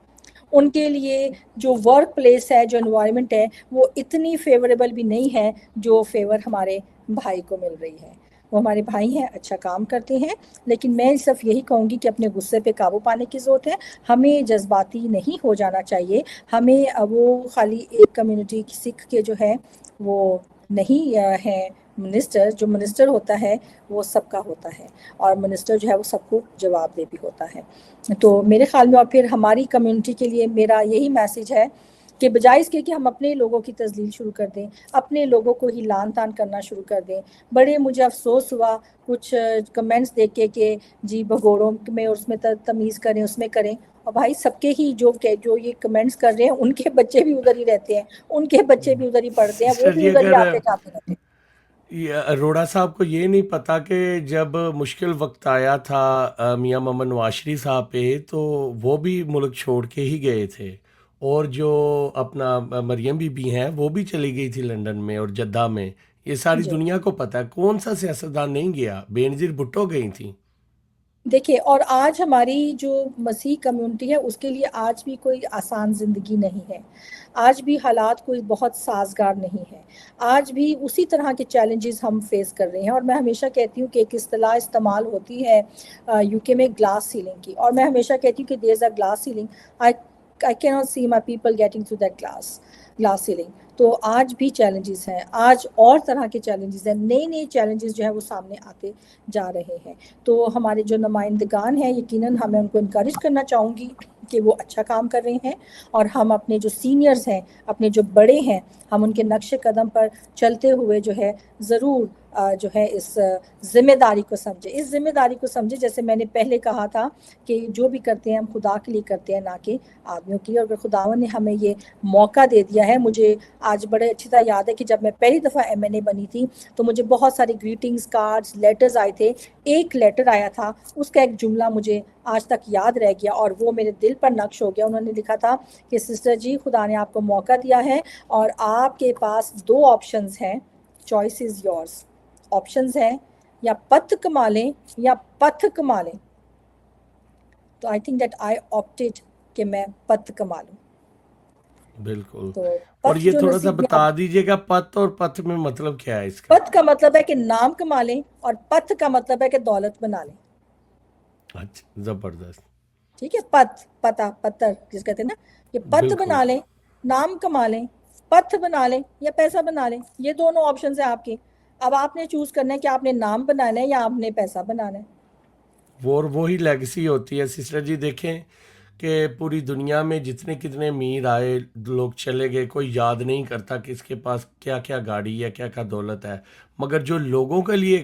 ان کے لیے جو ورک پلیس ہے, جو انوائرمنٹ ہے, وہ اتنی فیوریبل بھی نہیں ہے جو فیور ہمارے بھائی کو مل رہی ہے. وہ ہمارے بھائی ہیں, اچھا کام کرتے ہیں, لیکن میں صرف یہی کہوں گی کہ اپنے غصے پہ قابو پانے کی ضرورت ہے. ہمیں جذباتی نہیں ہو جانا چاہیے. ہمیں وہ خالی ایک کمیونٹی سکھ کے جو ہے وہ نہیں ہے منسٹر. جو منسٹر ہوتا ہے وہ سب کا ہوتا ہے, اور منسٹر جو ہے وہ سب کو جواب دہ بھی ہوتا ہے. تو میرے خیال میں اور پھر ہماری کمیونٹی کے لیے میرا یہی میسیج ہے کہ بجائے اس کے کہ ہم اپنے لوگوں کی تذلیل شروع کر دیں, اپنے لوگوں کو ہی لان تان کرنا شروع کر دیں. بڑے مجھے افسوس ہوا کچھ کمنٹس دیکھ کے کہ جی بھگوڑوں میں اس میں تمیز کریں, اس میں کریں. اور بھائی سب کے ہی جو یہ کمنٹس کر رہے ہیں ان کے بچے بھی ادھر ہی رہتے ہیں, ان کے بچے بھی ادھر ہی پڑھتے ہیں, وہ سسٹر بھی جی ادھر ہی اگر آتے جاتے رہتے ہیں. اروڑا صاحب کو یہ نہیں پتا کہ جب مشکل وقت آیا تھا میاں محمد نواز شریف صاحب پہ تو وہ بھی ملک چھوڑ کے ہی گئے تھے, اور جو اپنا مریم بی بی ہیں وہ بھی چلی گئی تھی لندن میں اور جدہ میں. یہ ساری جی دنیا کو پتا ہے. کون سا سیاستدان نہیں گیا؟ بے نظیر بھٹو گئی تھیں. دیکھیے, اور آج ہماری جو مسیح کمیونٹی ہے اس کے لیے آج بھی کوئی آسان زندگی نہیں ہے. آج بھی حالات کوئی بہت سازگار نہیں ہے. آج بھی اسی طرح کے چیلنجز ہم فیس کر رہے ہیں. اور میں ہمیشہ کہتی ہوں کہ ایک اصطلاح استعمال ہوتی ہے یو کے میں گلاس سیلنگ کی, اور میں ہمیشہ کہتی ہوں کہ there is a glass ceiling. I cannot see my people getting through that glass ceiling. تو آج بھی چیلنجز ہیں, آج اور طرح کے چیلنجز ہیں, نئے نئے چیلنجز جو ہے وہ سامنے آتے جا رہے ہیں. تو ہمارے جو نمائندگان ہیں یقیناً ہمیں ان کو انکریج کرنا چاہوں گی کہ وہ اچھا کام کر رہے ہیں, اور ہم اپنے جو سینئرز ہیں, اپنے جو بڑے ہیں, ہم ان کے نقش قدم پر چلتے ہوئے جو ہے ضرور جو ہے اس ذمہ داری کو سمجھے. اس ذمہ داری کو سمجھے جیسے میں نے پہلے کہا تھا کہ جو بھی کرتے ہیں ہم خدا کے لیے کرتے ہیں, نہ کہ آدمیوں کے لیے. اور خداوند نے ہمیں یہ موقع دے دیا ہے. مجھے آج بڑے اچھی طرح یاد ہے کہ جب میں پہلی دفعہ MNA بنی تھی تو مجھے بہت ساری گریٹنگز کارڈز لیٹرز آئے تھے. ایک لیٹر آیا تھا, اس کا ایک جملہ مجھے آج تک یاد رہ گیا اور وہ میرے دل پر نقش ہو گیا. انہوں نے لکھا تھا کہ سسٹر جی, خدا نے آپ کو موقع دیا ہے اور آپ کے پاس 2 آپشنز ہیں, چوائس از یورز. آپشنز ہیں یا پت کما لیں یا پتھ کما لیں. تو I think that I opted کہ میں پت کما لوں. بالکل. تو اور پتھ یہ جو تھوڑا سا نصیب بتا دیجئے گا پت اور پتھ میں مطلب کیا ہے اس کا؟ پت کا مطلب ہے کہ نام کما لیں, اور پتھ کا مطلب ہے کہ دولت بنا لیں. اچھا, زبردست. ٹھیک ہے, پتہ پتھر جس کہتے ہیں نا, یہ پت بالکل بنا لیں, نام کما لیں, پتھ بنا لیں یا پیسہ بنا لیں. یہ دونوں آپشنز ہیں آپ کے. اب آپ نے چوز کرنا ہے کہ آپ نے نام بنانا ہے یا آپ نے پیسہ بنانا ہے. وہی لیگسی ہوتی ہے. سسٹر جی دیکھیں کہ پوری دنیا میں جتنے کتنے امیر آئے, لوگ چلے گئے, کوئی یاد نہیں کرتا کہ اس کے پاس کیا کیا گاڑی ہے, کیا کیا دولت ہے, مگر جو لوگوں کے لیے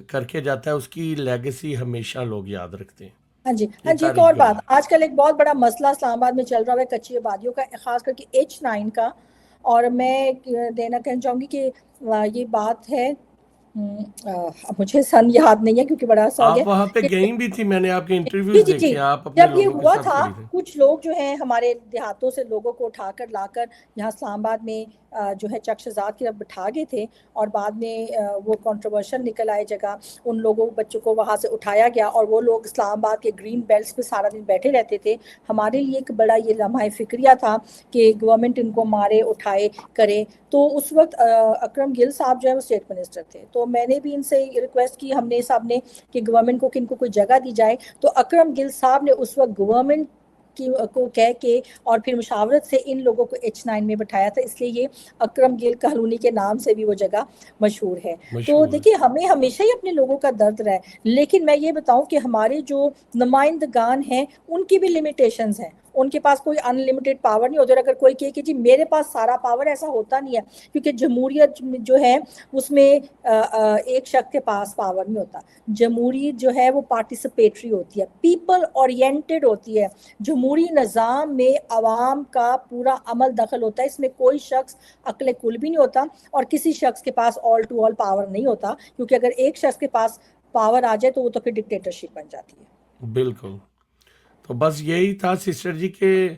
کر کے جاتا ہے اس کی لیگسی ہمیشہ لوگ یاد رکھتے ہیں. ہاں جی, یہ ایک تاریخ اور بات, گواہ ہے. آج کل ایک بہت بڑا مسئلہ اسلام آباد میں چل رہا ہے کچی آبادیوں کا, خاص کر کے H9 کا. اور میں دینا کہنا چاہوں گی کہ یہ بات ہے, مجھے سن یاد نہیں ہے کیونکہ بڑا عرصہ ہو گیا آپ وہاں پہ کہ گئیں بھی تھی, میں نے آپ کے جی انٹرویوز جی جی, دیکھے, آپ اپنے جب یہ لوگوں کے ہوا ساتھ تھا کھڑی تھی. کچھ لوگ جو ہیں ہمارے دیہاتوں سے لوگوں کو اٹھا کر لا کر یہاں اسلام آباد میں جو ہے چک شہزاد کی طرف بٹھا گئے تھے, اور بعد میں وہ کنٹروورشل نکل آئے جگہ. ان لوگوں بچوں کو وہاں سے اٹھایا گیا اور وہ لوگ اسلام آباد کے گرین بیلٹس پہ سارا دن بیٹھے رہتے تھے. ہمارے لیے ایک بڑا یہ لمحہ فکریہ تھا کہ گورنمنٹ ان کو مارے, اٹھائے, کرے. تو اس وقت اکرم گل صاحب جو ہے وہ اسٹیٹ منسٹر تھے, تو تو میں نے بھی ان سے ریکویسٹ کی, ہم نے صاحب نے, کہ گورنمنٹ کو کن کو کوئی جگہ دی جائے. تو اکرم گل صاحب نے اس وقت گورنمنٹ کو کہہ کے اور پھر مشاورت سے ان لوگوں کو H9 میں بٹھایا تھا, اس لیے یہ اکرم گل کالونی کے نام سے بھی وہ جگہ مشہور ہے. تو دیکھیے ہمیں ہمیشہ ہی اپنے لوگوں کا درد رہا ہے, لیکن میں یہ بتاؤں کہ ہمارے جو نمائندگان ہیں ان کی بھی لمیٹیشنز ہیں, ان کے پاس کوئی ان لمیٹیڈ پاور نہیں ہوتا. اگر کوئی کہے کہ جی میرے پاس سارا پاور, ایسا ہوتا نہیں ہے, کیونکہ جمہوریت جو ہے اس میں ایک شخص کے پاس پاور نہیں ہوتا. جمہوریت جو ہے وہ پارٹیسپیٹری ہوتی ہے, پیپل اورینٹڈ ہوتی ہے. جمہوری نظام میں عوام کا پورا عمل دخل ہوتا ہے, اس میں کوئی شخص عقل کل بھی نہیں ہوتا اور کسی شخص کے پاس آل ٹو آل پاور نہیں ہوتا, کیونکہ اگر ایک شخص کے پاس پاور آ جائے تو وہ تو پھر ڈکٹیٹرشپ بن جاتی ہے. بالکل. تو بس یہی تھا سسٹر جی کہ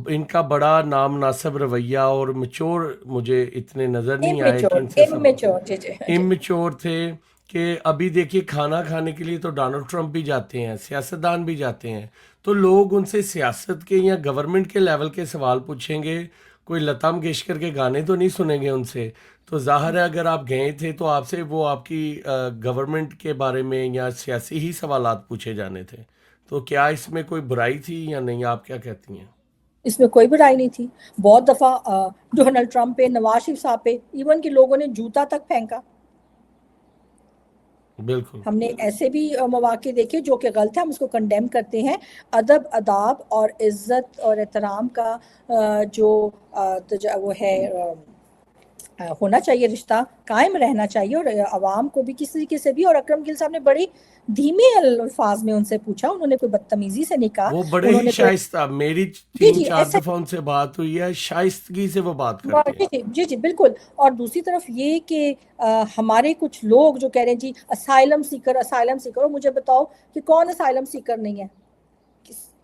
ان کا بڑا نامناسب رویہ اور میچور مجھے اتنے نظر نہیں آئے کہ ان سے اممیچور تھے. کہ ابھی دیکھیے کھانا کھانے کے لیے تو ڈونلڈ ٹرمپ بھی جاتے ہیں, سیاستدان بھی جاتے ہیں, تو لوگ ان سے سیاست کے یا گورنمنٹ کے لیول کے سوال پوچھیں گے, کوئی لتا منگیشکر کے گانے تو نہیں سنیں گے ان سے. تو ظاہر ہے اگر آپ گئے تھے تو آپ سے وہ آپ کی گورنمنٹ کے بارے میں یا سیاسی ہی سوالات پوچھے جانے تھے. تو کیا اس میں کوئی برائی تھی یا نہیں, آپ کیا کہتی ہیں؟ اس میں کوئی برائی نہیں تھی. بہت دفعہ ڈونلڈ ٹرمپ پہ, نواز شریف صاحب پہ ایون کہ لوگوں نے جوتا تک پھینکا. بالکل. ہم نے ایسے بھی مواقع دیکھے جو کہ غلط ہے, ہم اس کو کنڈیم کرتے ہیں. ادب, اداب اور عزت اور احترام کا جو وہ ہے ہونا چاہیے, رشتہ قائم رہنا چاہیے, اور عوام کو بھی کسی طریقے سے بھی. اور اکرم گل صاحب نے بڑی دھیمے الفاظ میں ان سے پوچھا, انہوں نے کوئی بدتمیزی سے نہیں کہا. وہ بڑے ہی شائستہ, میری 3-4 دفعہ ان سے بات ہوئی ہے, شائستگی سے وہ بات کرتے ہیں. جی بالکل. اور دوسری طرف یہ کہ ہمارے کچھ لوگ جو کہہ رہے ہیں جی اسائلم سیکر, اسائلم سیکر, مجھے بتاؤ کہ کون اسائلم سیکر نہیں ہے؟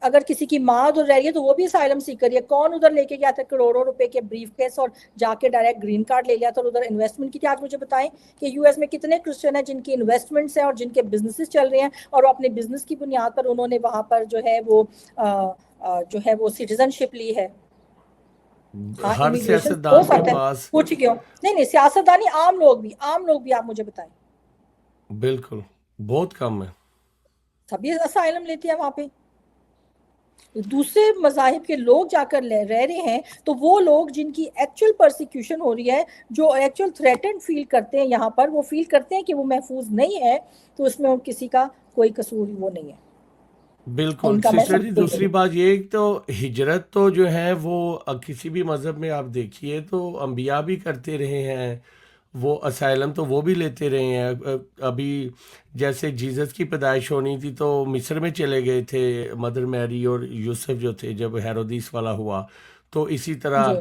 اگر کسی کی ماں ادھر رہ رہی ہے تو وہ بھی اسائلم سیکر ہے. کون ادھر لے کے گیا تھا کروڑوں روپے کے بریف کیس اور جا کے ڈائریکٹ گرین کارڈ لے لیا تھا اور ادھر انویسٹمنٹ کی تھی؟ آج مجھے بتائیں کہ یو ایس میں کتنے کرسچن ہیں جن کی انویسٹمنٹس ہیں اور جن کے بزنسز چل رہے ہیں, اور وہ اپنے بزنس کی بنیاد پر انہوں نے وہاں پر جو ہے وہ سٹیزن شپ لی ہے. ہر سیاستدان کے پاس کچھ کیوں نہیں, سیاستدانی عام لوگ بھی آپ مجھے بتائیں. بالکل بہت کم ہے. سبھی اسائلم لیتے ہیں وہاں پہ. دوسرے مذاہب کے لوگ جا کر رہ رہے ہیں تو وہ لوگ جن کی ایکچوئل پرسیکیوشن ہو رہی ہے, جو ایکچوئل تھریٹنڈ فیل کرتے ہیں یہاں پر, وہ فیل کرتے ہیں کہ وہ محفوظ نہیں ہے, تو اس میں کسی کا کوئی قصور وہ نہیں ہے. بالکل سسٹر جی. دوسری بات یہ تو ہجرت تو جو ہے وہ کسی بھی مذہب میں آپ دیکھیے تو انبیاء بھی کرتے رہے ہیں, وہ اسائلم تو وہ بھی لیتے رہے ہیں. ابھی جیسے جیزس کی پیدائش ہونی تھی تو مصر میں چلے گئے تھے مدر میری اور یوسف جو تھے جب ہیرودیس والا ہوا. تو اسی طرح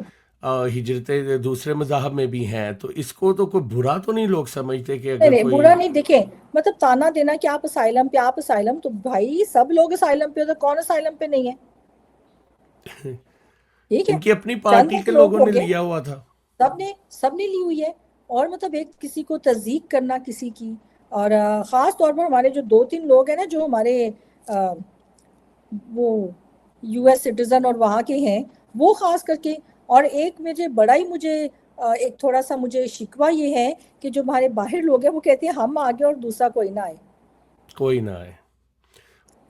ہجرتیں دوسرے مذاہب میں بھی ہیں, تو اس کو تو کوئی برا تو نہیں لوگ سمجھتے کہ اگر کوئی برا نہیں. دیکھیں مطلب تانا دینا کہ آپ اسائلم پہ, آپ اسائلم, تو بھائی سب لوگ اسائلم پہ, تو کون اسائلم پہ نہیں ہے؟ ٹھیک ہے, ان کی اپنی پارٹی کے لوگوں نے لیا ہوا تھا, سب نے لی ہوئی ہے. اور مطلب ایک کسی کو تصدیق کرنا کسی کی, اور خاص طور پر ہمارے جو 2-3 لوگ ہیں نا جو ہمارے وہ یو ایس سٹیزن اور وہاں کے ہیں, وہ خاص کر کے. اور ایک مجھے ایک تھوڑا سا مجھے شکوہ یہ ہے کہ جو ہمارے باہر لوگ ہیں وہ کہتے ہیں ہم آگے اور دوسرا کوئی نہ آئے.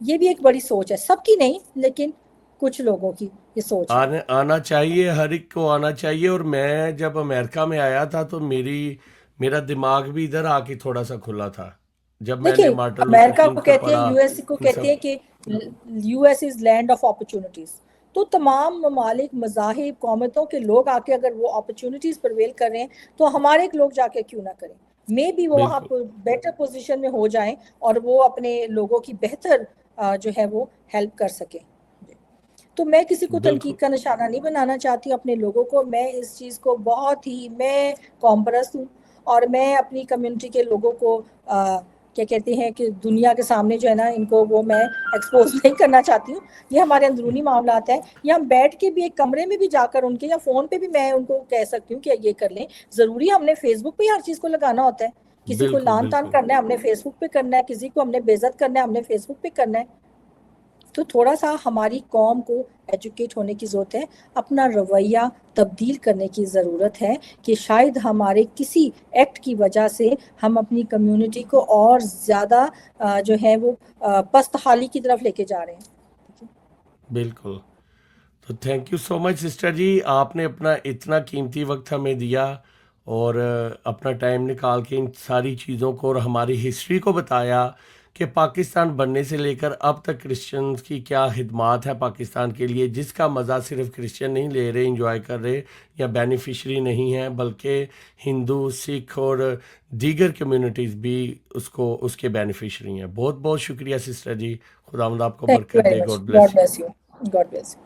یہ بھی ایک بڑی سوچ ہے, سب کی نہیں لیکن کچھ لوگوں کی یہ سوچ ہے. آنا چاہیے, ہر ایک کو آنا چاہیے. اور میں جب امریکہ میں آیا تھا تو میرا دماغ بھی ادھر آ کے تھوڑا سا کھلا تھا جب میں نے مارٹن لوتھر امریکہ کنگ کو کو کہتے ہیں, پڑھا. یو ایس کو کہتے ہیں کہ U S is land of opportunities. تو تمام ممالک, مذاہب, قومتوں کے لوگ آ کے اگر وہ اپرچونٹیز پرویل کر رہے ہیں تو ہمارے لوگ جا کے کیوں نہ کریں. میں بھی وہ وہاں بیٹر پوزیشن میں ہو جائیں اور وہ اپنے لوگوں کی بہتر جو ہے وہ ہیلپ کر سکیں. تو میں کسی کو تنقید کا نشانہ نہیں بنانا چاہتی ہوں اپنے لوگوں کو. میں اس چیز کو بہت ہی میں قوم-پرست ہوں, اور میں اپنی کمیونٹی کے لوگوں کو کیا کہتے ہیں کہ دنیا کے سامنے جو ہے نا ان کو وہ میں ایکسپوز نہیں کرنا چاہتی ہوں. یہ ہمارے اندرونی معاملات ہیں. یا ہم بیٹھ کے بھی ایک کمرے میں بھی جا کر ان کے, یا فون پہ بھی میں ان کو کہہ سکتی ہوں کہ یہ کر لیں. ضروری ہم نے فیس بک پہ ہر چیز کو لگانا ہوتا ہے؟ کسی کو لان تان کرنا ہے ہم نے فیس بک پہ کرنا ہے, کسی کو ہم نے بے عزت کرنا ہے ہم نے فیس بک پہ کرنا ہے. تو تھوڑا سا ہماری قوم کو ایجوکیٹ ہونے کی ضرورت ہے، اپنا رویہ تبدیل کرنے کی ضرورت ہے کہ شاید ہمارے کسی ایکٹ کی وجہ سے ہم اپنی کمیونٹی کو اور زیادہ جو ہے وہ پست حالی کی طرف لے کے جا رہے ہیں۔ بالکل، تو thank you so much sister جی، آپ نے اپنا اتنا قیمتی وقت ہمیں دیا اور اپنا ٹائم نکال کے ان ساری چیزوں کو اور ہماری ہسٹری کو بتایا کہ پاکستان بننے سے لے کر اب تک کرسچنز کی کیا خدمات ہے پاکستان کے لیے، جس کا مزہ صرف کرسچن نہیں لے رہے، انجوائے کر رہے یا بینیفیشری نہیں ہیں، بلکہ ہندو، سکھ اور دیگر کمیونٹیز بھی اس کے بینیفیشری ہیں۔ بہت بہت شکریہ سسٹر جی، خداوند آپ کو تھینک یو برکت very they, much, God God bless you. Bless you, God bless you.